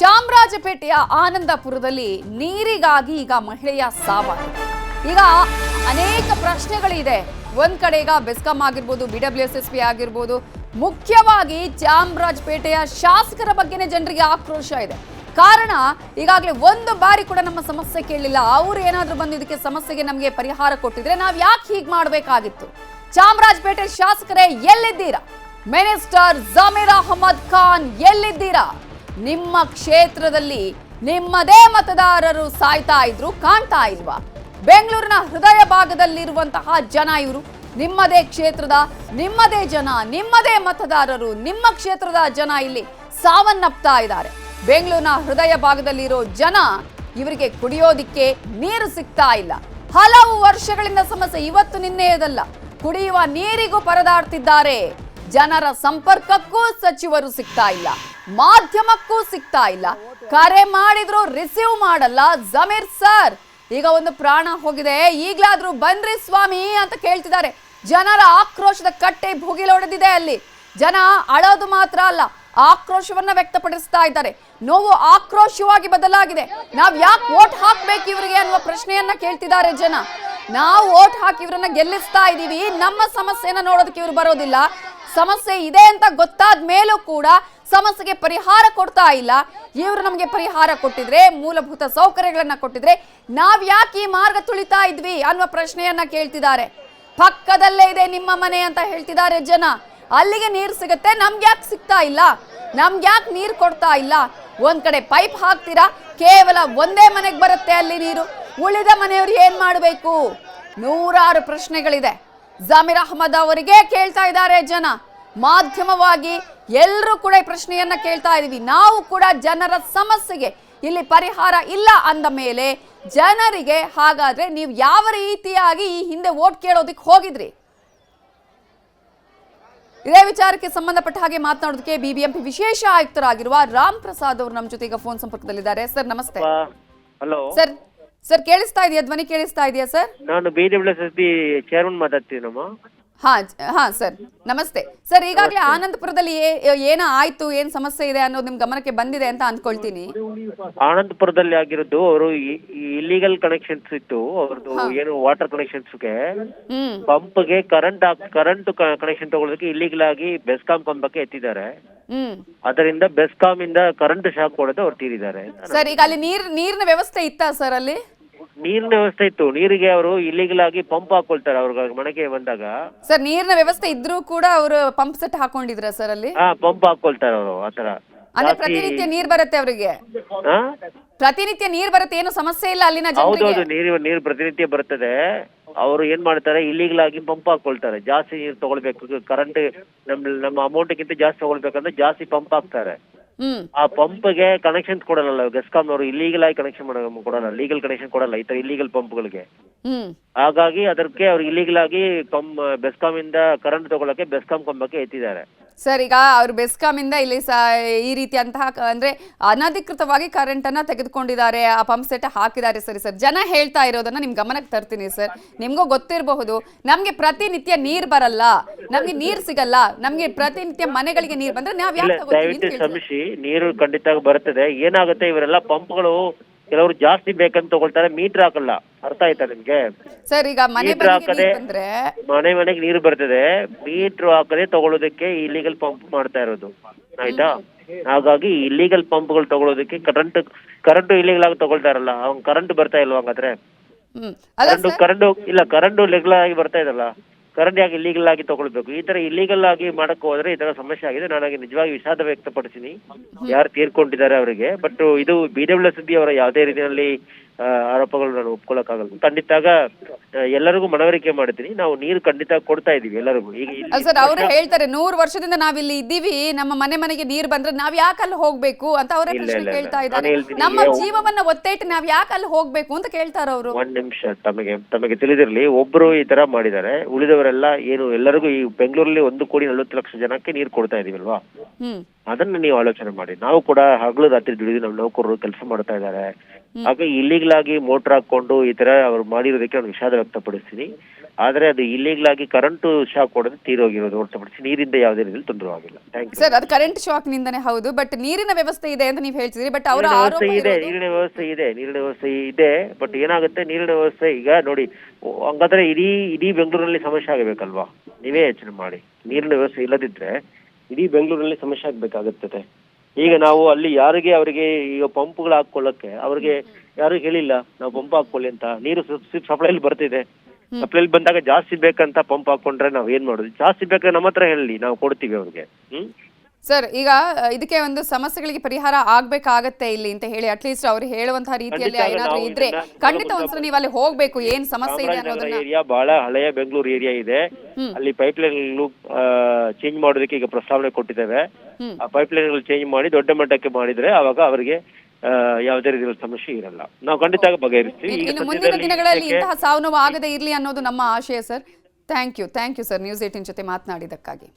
ಚಾಮರಾಜಪೇಟೆಯ ಆನಂದಪುರದಲ್ಲಿ ನೀರಿಗಾಗಿ ಈಗ ಮಹಿಳೆಯ ಸಾವಾಗಿದೆ. ಈಗ ಅನೇಕ ಪ್ರಶ್ನೆಗಳಿದೆ. ಒಂದ್ ಕಡೆ ಈಗ ಬೆಸ್ಕಾಂ ಆಗಿರ್ಬೋದು, BWSSB ಆಗಿರ್ಬೋದು, ಮುಖ್ಯವಾಗಿ ಚಾಮರಾಜಪೇಟೆಯ ಶಾಸಕರ ಬಗ್ಗೆನೇ ಜನರಿಗೆ ಆಕ್ರೋಶ ಇದೆ. ಕಾರಣ, ಈಗಾಗಲೇ ಒಂದು ಬಾರಿ ಕೂಡ ನಮ್ಮ ಸಮಸ್ಯೆ ಕೇಳಲಿಲ್ಲ. ಅವ್ರು ಏನಾದ್ರೂ ಬಂದು ಇದಕ್ಕೆ ಸಮಸ್ಯೆಗೆ ನಮಗೆ ಪರಿಹಾರ ಕೊಟ್ಟಿದ್ರೆ ನಾವ್ ಯಾಕೆ ಹೀಗೆ ಮಾಡಬೇಕಾಗಿತ್ತು? ಚಾಮರಾಜಪೇಟೆ ಶಾಸಕರೇ ಎಲ್ಲಿದ್ದೀರಾ? ಮಿನಿಸ್ಟರ್ ಜಮೀರ್ ಅಹಮದ್ ಖಾನ್ ಎಲ್ಲಿದ್ದೀರಾ? ನಿಮ್ಮ ಕ್ಷೇತ್ರದಲ್ಲಿ ನಿಮ್ಮದೇ ಮತದಾರರು ಸಾಯ್ತಾ ಇದ್ರು, ಕಾಣ್ತಾ ಇಲ್ವಾ? ಬೆಂಗಳೂರಿನ ಹೃದಯ ಭಾಗದಲ್ಲಿರುವಂತಹ ಜನ ಇವರು. ನಿಮ್ಮದೇ ಕ್ಷೇತ್ರದ, ನಿಮ್ಮದೇ ಜನ, ನಿಮ್ಮದೇ ಮತದಾರರು, ನಿಮ್ಮ ಕ್ಷೇತ್ರದ ಜನ ಇಲ್ಲಿ ಸಾವನ್ನಪ್ತಾ ಇದ್ದಾರೆ. ಬೆಂಗಳೂರಿನ ಹೃದಯ ಭಾಗದಲ್ಲಿರೋ ಜನ, ಇವರಿಗೆ ಕುಡಿಯೋದಿಕ್ಕೆ ನೀರು ಸಿಗ್ತಾ ಇಲ್ಲ. ಹಲವು ವರ್ಷಗಳಿಂದ ಸಮಸ್ಯೆ, ಇವತ್ತು ನಿನ್ನೆಯದಲ್ಲ. ಕುಡಿಯುವ ನೀರಿಗೂ ಪರದಾಡ್ತಿದ್ದಾರೆ. ಜನರ ಸಂಪರ್ಕಕ್ಕೂ ಸಚಿವರು ಸಿಗ್ತಾ ಇಲ್ಲ, ಮಾಧ್ಯಮಕ್ಕೂ ಸಿಗ್ತಾ ಇಲ್ಲ. ಕರೆ ಮಾಡಿದ್ರು ರಿಸೀವ್ ಮಾಡಲ್ಲ. ಜಮೀರ್ ಸರ್, ಈಗ ಒಂದು ಪ್ರಾಣ ಹೋಗಿದೆ, ಈಗ್ಲಾದ್ರೂ ಬನ್ರಿ ಸ್ವಾಮಿ ಅಂತ ಕೇಳ್ತಿದ್ದಾರೆ. ಜನರ ಆಕ್ರೋಶದ ಕಟ್ಟೆ ಭುಗಿಲೊಡೆದಿದೆ. ಅಲ್ಲಿ ಜನ ಅಳೋದು ಮಾತ್ರ ಅಲ್ಲ, ಆಕ್ರೋಶವನ್ನ ವ್ಯಕ್ತಪಡಿಸ್ತಾ ಇದ್ದಾರೆ. ನೋವು ಆಕ್ರೋಶವಾಗಿ ಬದಲಾಗಿದೆ. ನಾವ್ ಯಾಕೆ ವೋಟ್ ಹಾಕ್ಬೇಕು ಇವರಿಗೆ ಅನ್ನುವ ಪ್ರಶ್ನೆಯನ್ನ ಕೇಳ್ತಿದ್ದಾರೆ ಜನ. ನಾವು ವೋಟ್ ಹಾಕಿ ಇವರನ್ನ ಗೆಲ್ಲಿಸ್ತಾ ಇದೀವಿ, ನಮ್ಮ ಸಮಸ್ಯೆನ ನೋಡೋದಕ್ಕೆ ಇವ್ರು ಬರೋದಿಲ್ಲ. ಸಮಸ್ಯೆ ಇದೆ ಅಂತ ಗೊತ್ತಾದ ಮೇಲೂ ಕೂಡ ಸಮಸ್ಯೆಗೆ ಪರಿಹಾರ ಕೊಡ್ತಾ ಇಲ್ಲ. ಇವರು ನಮಗೆ ಪರಿಹಾರ ಕೊಟ್ಟಿದ್ರೆ, ಮೂಲಭೂತ ಸೌಕರ್ಯಗಳನ್ನ ಕೊಟ್ಟಿದ್ರೆ ನಾವ್ ಯಾಕೆ ಈ ಮಾರ್ಗ ತುಳಿತಾ ಇದ್ವಿ ಅನ್ನುವ ಪ್ರಶ್ನೆಯನ್ನ ಕೇಳ್ತಿದ್ದಾರೆ. ಪಕ್ಕದಲ್ಲೇ ಇದೆ ನಿಮ್ಮ ಮನೆ ಅಂತ ಹೇಳ್ತಿದ್ದಾರೆ ಜನ. ಅಲ್ಲಿಗೆ ನೀರು ಸಿಗುತ್ತೆ, ನಮ್ಗೆ ಯಾಕೆ ಸಿಗ್ತಾ ಇಲ್ಲ? ನಮ್ಗೆ ಯಾಕೆ ನೀರು ಕೊಡ್ತಾ ಇಲ್ಲ? ಒಂದ್ ಕಡೆ ಪೈಪ್ ಹಾಕ್ತೀರಾ, ಕೇವಲ ಒಂದೇ ಮನೆಗೆ ಬರುತ್ತೆ ಅಲ್ಲಿ ನೀರು. ಉಳಿದ ಮನೆಯವರು ಏನ್ ಮಾಡಬೇಕು? ನೂರಾರು ಪ್ರಶ್ನೆಗಳಿದೆ. ಜಮೀರ್ ಅಹಮದ್ ಅವರಿಗೆ ಕೇಳ್ತಾ ಇದ್ದಾರೆ ಜನ. ಮಾಧ್ಯಮವಾಗಿ ಎಲ್ಲರೂ ಕೂಡ ಈ ಪ್ರಶ್ನೆಯನ್ನ ಕೇಳ್ತಾ ಇದೀವಿ. ನಾವು ಕೂಡ ಜನರ ಸಮಸ್ಯೆಗೆ ಇಲ್ಲಿ ಪರಿಹಾರ ಇಲ್ಲ ಅಂದ ಮೇಲೆ ಜನರಿಗೆ ಹಾಗಾದ್ರೆ ನೀವು ಯಾವ ರೀತಿಯಾಗಿ ಈ ಹಿಂದೆ ವೋಟ್ ಕೇಳೋದಕ್ಕೆ ಹೋಗಿದ್ರಿ? ಇದೇ ವಿಚಾರಕ್ಕೆ ಸಂಬಂಧಪಟ್ಟ ಹಾಗೆ ಮಾತನಾಡೋದಕ್ಕೆ BBMP ವಿಶೇಷ ಆಯುಕ್ತರಾಗಿರುವ ರಾಮ್ ಪ್ರಸಾದ್ ಅವರು ನಮ್ಮ ಜೊತೆ ಈಗ ಫೋನ್ ಸಂಪರ್ಕದಲ್ಲಿದ್ದಾರೆ. ಸರ್ ನಮಸ್ತೆ. ಹಲೋ ಸರ್ ಕೇಳಿಸ್ತಾ ಇದೆಯಾ? ಧ್ವನಿ ಕೇಳಿಸ್ತಾ ಇದೆಯಾ ಸರ್? ನಾನು BWSSB ಚೇರ್ಮನ್ ಮಾತಾಡ್ತೀನಮ್ಮ. ಹಾ ಸರ್ ನಮಸ್ತೆ. ಸರ್, ಈಗಾಗಲೇ ಆನಂದಪುರದಲ್ಲಿ ಏನ ಆಯ್ತು, ಏನ್ ಸಮಸ್ಯೆ ಇದೆ ಅನ್ನೋದು ನಿಮ್ ಗಮನಕ್ಕೆ ಬಂದಿದೆ ಅಂತ ಅನ್ಕೊಳ್ತೀನಿ. ಆನಂದಪುರದಲ್ಲಿ ಆಗಿರೋದು, ಅವರು ಇಲ್ಲಿಗಲ್ ಕನೆಕ್ಷನ್ಸ್ ಇತ್ತು ಅವ್ರದ್ದು, ಏನು ವಾಟರ್ ಕನೆಕ್ಷನ್ಸ್ಗೆ, ಪಂಪ್ಗೆ ಕರೆಂಟ್ ಕನೆಕ್ಷನ್ ತಗೊಳ್ಳೋದಕ್ಕೆ ಇಲ್ಲಿಗಲ್ ಆಗಿ ಬೆಸ್ಕಾಂ ಕಂಬಕ್ಕೆ ಎತ್ತಿದ್ದಾರೆ. ಅದರಿಂದ ಬೆಸ್ಕಾಂ ಇಂದ ಕರೆಂಟ್ ಶಾಕ್ ಕೊಡೋದು ಅವ್ರು ತೀರಿದ್ದಾರೆ. ಸರ್, ಈಗ ಅಲ್ಲಿ ನೀರಿನ ವ್ಯವಸ್ಥೆ ಇತ್ತಾ ಸರ್? ಅಲ್ಲಿ ನೀರಿನ ವ್ಯವಸ್ಥೆ ಇತ್ತು. ನೀರಿಗೆ ಅವರು ಇಲ್ಲಿಗಲ್ ಆಗಿ ಪಂಪ್ ಹಾಕೊಳ್ತಾರೆ ಅವ್ರ ಮನೆಗೆ ಬಂದಾಗ. ಸರ್, ನೀರಿನ ವ್ಯವಸ್ಥೆ ಇದ್ರೂ ಕೂಡ ಅವರು ಪಂಪ್ ಸೆಟ್ ಹಾಕೊಂಡಿದ್ರ ಸರ್ ಅಲ್ಲಿ? ಪಂಪ್ ಹಾಕೊಳ್ತಾರೆ ಅವರು. ಆತರ ಅಂದ್ರೆ ಪ್ರತಿನಿತ್ಯ ನೀರ್ ಬರುತ್ತೆ ಅವರಿಗೆ? ಪ್ರತಿನಿತ್ಯ ನೀರ್ ಬರುತ್ತೆ, ಏನು ಸಮಸ್ಯೆ ಇಲ್ಲ ಅಲ್ಲಿನ ಜನರಿಗೆ? ಹೌದೌದು, ನೀರು ಪ್ರತಿನಿತ್ಯ ಬರ್ತದೆ. ಅವರು ಏನ್ ಮಾಡ್ತಾರೆ, ಇಲ್ಲಿಗಲ್ ಆಗಿ ಪಂಪ್ ಹಾಕೊಳ್ತಾರೆ. ಜಾಸ್ತಿ ನೀರು ತಗೊಳ್ಬೇಕು, ಕರೆಂಟ್ ನಮ್ಮ ಅಮೌಂಟ್ಗಿಂತ ಜಾಸ್ತಿ ತಗೊಳ್ಬೇಕಂದ್ರೆ ಜಾಸ್ತಿ ಪಂಪ್ ಹಾಕ್ತಾರೆ. ಆ ಪಂಪ್ಗೆ ಕನೆಕ್ಷನ್ ಕೊಡಲ್ಲ ಬೆಸ್ಕಾಂ ಅವರು. ಇಲ್ಲಿಗಲ್ ಆಗಿ ಕನೆಕ್ಷನ್ ಕೊಡಲ್ಲ, ಲೀಗಲ್ ಕನೆಕ್ಷನ್ ಕೊಡಲ್ಲ ಈ ತರ ಇಲ್ಲಿಗಲ್ ಪಂಪ್ಗಳಿಗೆ. ಹಾಗಾಗಿ ಅದಕ್ಕೆ ಅವ್ರು ಇಲ್ಲಿಗಲ್ ಆಗಿ ಬೆಸ್ಕಾಂ ಇಂದ ಕರೆಂಟ್ ತಗೊಳಕ್ಕೆ ಬೆಸ್ಕಾಂ ಕಂಬಕ್ಕೆ ಎತ್ತಿದ್ದಾರೆ. ಸರ್ ಈಗ ಅವ್ರು ಬೆಸ್ಕಾಮಿಂದ ಇಲ್ಲಿ ಈ ರೀತಿಯಂತಹ ಅಂದ್ರೆ ಅನಧಿಕೃತವಾಗಿ ಕರೆಂಟ್ ಅನ್ನ ತೆಗೆದುಕೊಂಡಿದ್ದಾರೆ, ಆ ಪಂಪ್ ಸೆಟ್ ಹಾಕಿದ್ದಾರೆ. ಸರಿ ಸರ್, ಜನ ಹೇಳ್ತಾ ಇರೋದನ್ನ ನಿಮ್ ಗಮನಕ್ಕೆ ತರ್ತೀನಿ ಸರ್. ನಿಮ್ಗೂ ಗೊತ್ತಿರಬಹುದು, ನಮ್ಗೆ ಪ್ರತಿನಿತ್ಯ ನೀರ್ ಬರಲ್ಲ, ನಮ್ಗೆ ನೀರ್ ಸಿಗಲ್ಲ, ನಮ್ಗೆ ಪ್ರತಿನಿತ್ಯ ಮನೆಗಳಿಗೆ ನೀರ್ ಬಂದ್ರೆ ನಾವ್ ಯಾಕೆ ತಗೋತೀವಿ ಅಂತ ದಯವಿಟ್ಟು ಕೇಳ್ತಾರೆ. ಶ್ರಮಿಸಿ, ನೀರು ಖಂಡಿತ ಬರ್ತದೆ. ಏನಾಗುತ್ತೆ, ಇವರೆಲ್ಲ ಪಂಪ್ಗಳು ಕೆಲವರು ಜಾಸ್ತಿ ಬೇಕಂತ ತಗೊಳ್ತಾರೆ, ಮೀಟರ್ ಹಾಕಲ್ಲ. ಅರ್ಥ ಆಯ್ತಾ ನಿಮ್ಗೆ? ಸರ್ ಈಗ ಮನೆ ಮೀಟರ್ ಹಾಕದೆ ಬಂದ್ರೆ ಮನೆಗೆ ನೀರು ಬರ್ತದೆ, ಮೀಟರ್ ಹಾಕದೆ ತಗೊಳ್ಳೋದಕ್ಕೆ ಇಲ್ಲಿಗಲ್ ಪಂಪ್ ಮಾಡ್ತಾ ಇರೋದು. ಆಯ್ತಾ? ಹಾಗಾಗಿ ಇಲ್ಲಿಗಲ್ ಪಂಪ್ಗಳು ತಗೊಳ್ಳೋದಕ್ಕೆ ಕರೆಂಟ್ ಇಲ್ಲಿಗಲ್ ಆಗಿ ತಗೊಳ್ತಾರಲ್ಲ, ಅವ್ನ್ ಕರೆಂಟ್ ಬರ್ತಾ ಇಲ್ವಾ ಹಂಗಾದ್ರೆ? ಅಲ್ಲ ಕರೆಂಟ್ ಲೆಗಲ್ ಆಗಿ ಬರ್ತಾ ಇದಲ್ಲ, ಕರೆಂಟ್ ಯಾಕೆ ಇಲ್ಲಿಗಲ್ ಆಗಿ ತಗೊಳ್ಬೇಕು? ಈ ತರ ಇಲ್ಲಿಗಲ್ ಆಗಿ ಮಾಡಕ್ ಹೋದ್ರೆ ಈ ತರ ಸಮಸ್ಯೆ ಆಗಿದೆ. ನನಗೆ ನಿಜವಾಗಿ ವಿಷಾದ ವ್ಯಕ್ತಪಡಿಸಿನಿ ಯಾರು ತೀರ್ಕೊಂಡಿದ್ದಾರೆ ಅವರಿಗೆ. ಬಟ್ ಇದು BWSB ಅವರ ಯಾವುದೇ ರೀತಿಯಲ್ಲಿ ಆರೋಪಗಳು ನಾನು ಒಪ್ಕೊಳ್ಳಕ್ಕಾಗಲ್ಲ. ಖಂಡಿತಾಗ ಎಲ್ಲರಿಗೂ ಮನವರಿಕೆ ಮಾಡ್ತೀನಿ, ನಾವು ನೀರು ಖಂಡಿತ ಕೊಡ್ತಾ ಇದೀವಿ ಎಲ್ಲರಿಗೂ. ಈಗ ಸರ್ ಅವ್ರು ಹೇಳ್ತಾರೆ 100 ವರ್ಷದಿಂದ ನಾವಿಲ್ಲಿ ಇದ್ದೀವಿ, ನಮ್ಮ ಮನೆಗೆ ನೀರ್ ಬಂದ್ರೆ ನಾವ್ ಯಾಕೆ ಅಲ್ಲಿ ಹೋಗ್ಬೇಕು ಅಂತ ಅವರೇ ಪ್ರಶ್ನೆ ಕೇಳ್ತಾ ಇದ್ದಾರೆ. ನಮ್ಮ ಜೀವವನ್ನ ಒತ್ತೇಟ್ ನಾವ್ ಯಾಕೆ ಅಲ್ಲಿ ಹೋಗ್ಬೇಕು ಅಂತ ಕೇಳ್ತಾರ ಅವರು. ಒಂದ್ ನಿಮಿಷ, ತಮಗೆ ತಿಳಿದಿರ್ಲಿ, ಒಬ್ರು ಈ ತರ ಮಾಡಿದ್ದಾರೆ, ಉಳಿದವರೆಲ್ಲ ಏನು ಎಲ್ಲರಿಗೂ ಈ ಬೆಂಗಳೂರಲ್ಲಿ 1,40,00,000 ಜನಕ್ಕೆ ನೀರು ಕೊಡ್ತಾ ಇದೀವಲ್ವಾ? ಅದನ್ನ ನೀವು ಆಲೋಚನೆ ಮಾಡಿ. ನಾವು ಕೂಡ ಹಗಲು ರಾತ್ರಿ ದುಡಿದು ನಮ್ಮ ನೌಕರರು ಕೆಲಸ ಮಾಡ್ತಾ ಇದ್ದಾರೆ. ಆಗ ಇಲ್ಲಿಗಲ್ ಆಗಿ ಮೋಟರ್ ಹಾಕೊಂಡು ಈ ತರ ಅವ್ರು ಮಾಡಿರೋದಕ್ಕೆ ನಾನು ವಿಷಾದ ವ್ಯಕ್ತಪಡಿಸ್ತೀನಿ. ಆದ್ರೆ ಅದು ಇಲ್ಲಿಗಲ್ ಆಗಿ ಕರೆಂಟ್ ಶಾಕ್ ಹೊಡೆದು ತೀರೋಗಿರೋದು ಹೊರತುಪಡಿಸಿ ನೀರಿಂದ ಯಾವುದೇ ರೀತಿಯಲ್ಲಿ ತೊಂದರೆ ಆಗಿಲ್ಲ. Thank you sir. ಅದು ಕರೆಂಟ್ ಶಾಕ್ ನಿಂದನೇ ಹೌದು, ಬಟ್ ನೀರಿನ ವ್ಯವಸ್ಥೆ ಇದೆ ಅಂತ ನೀವು ಹೇಳ್ತಿದ್ರಿ. ಬಟ್ ಅವರ ನೀರಿನ ವ್ಯವಸ್ಥೆ ಇದೆ. ಬಟ್ ಏನಾಗುತ್ತೆ, ನೀರಿನ ವ್ಯವಸ್ಥೆ ಈಗ ನೋಡಿ, ಹಂಗಾದ್ರೆ ಇಡೀ ಬೆಂಗಳೂರಲ್ಲಿ ಸಮಸ್ಯೆ ಆಗಬೇಕಲ್ವಾ? ನೀವೇ ಯೋಚನೆ ಮಾಡಿ. ನೀರಿನ ವ್ಯವಸ್ಥೆ ಇಲ್ಲದಿದ್ರೆ ಇಡೀ ಬೆಂಗಳೂರಲ್ಲಿ ಸಮಸ್ಯೆ ಆಗ್ಬೇಕಾಗುತ್ತದೆ. ಈಗ ನಾವು ಅಲ್ಲಿ ಅವರಿಗೆ ಈಗ ಪಂಪ್ಗಳು ಹಾಕೊಳ್ಳಕ್ಕೆ ಅವ್ರಿಗೆ ಯಾರು ಹೇಳಿಲ್ಲ ನಾವು ಪಂಪ್ ಹಾಕೊಳ್ಳಿ ಅಂತ. ನೀರು ಸಪ್ಲೈಲಿ ಬರ್ತಿದೆ, ಸಪ್ಲೈಲಿ ಬಂದಾಗ ಜಾಸ್ತಿ ಬೇಕಂತ ಪಂಪ್ ಹಾಕೊಂಡ್ರೆ ನಾವ್ ಏನ್ ಮಾಡೋದು? ಜಾಸ್ತಿ ಬೇಕಾದ್ರೆ ನಮ್ಮ ಹತ್ರ ಹೇಳಿ, ನಾವು ಕೊಡ್ತೀವಿ ಅವ್ರಿಗೆ. ಸರ್ ಈಗ ಇದಕ್ಕೆ ಒಂದು ಸಮಸ್ಯೆಗಳಿಗೆ ಪರಿಹಾರ ಆಗ್ಬೇಕಾಗತ್ತೆ ಇಲ್ಲಿ ಅಂತ ಹೇಳಿ ಅಟ್ಲೀಸ್ಟ್ ಅವ್ರು ಹೇಳುವಂತಹ ರೀತಿಯಲ್ಲಿ ಏನಾದ್ರೂ ಇದ್ರೆ ಖಂಡಿತ ಒಂದ್ಸಲ ನೀವು ಅಲ್ಲಿ ಹೋಗ್ಬೇಕು, ಏನ್ ಸಮಸ್ಯೆ ಇದೆ ಅನ್ನೋದನ್ನ. ಏರಿಯಾ ಬಹಳ ಹಳೆಯ ಬೆಂಗಳೂರು ಏರಿಯಾ ಇದೆ, ಅಲ್ಲಿ ಪೈಪ್ ಲೈನ್ ಚೇಂಜ್ ಮಾಡೋದಕ್ಕೆ ಈಗ ಪ್ರಸ್ತಾವನೆ ಕೊಟ್ಟಿದ್ದೇವೆ. ಆ ಪೈಪ್ ಲೈನ್ ಚೇಂಜ್ ಮಾಡಿ ದೊಡ್ಡ ಮಟ್ಟಕ್ಕೆ ಮಾಡಿದ್ರೆ ಅವಾಗ ಅವರಿಗೆ ಯಾವುದೇ ರೀತಿಯ ಸಮಸ್ಯೆ ಇರಲ್ಲ. ನಾವು ಖಂಡಿತ ಬಗೆಹರಿಸ್ತೀವಿ. ಇನ್ನು ಮುಂದಿನ ದಿನಗಳಲ್ಲಿ ಇಂತಹ ಸಾವು ನೋವು ಆಗದೆ ಇರ್ಲಿ ಅನ್ನೋದು ನಮ್ಮ ಆಶಯ sir. Thank you sir, news 18 ಜೊತೆ ಮಾತನಾಡಿದಕ್ಕಾಗಿ.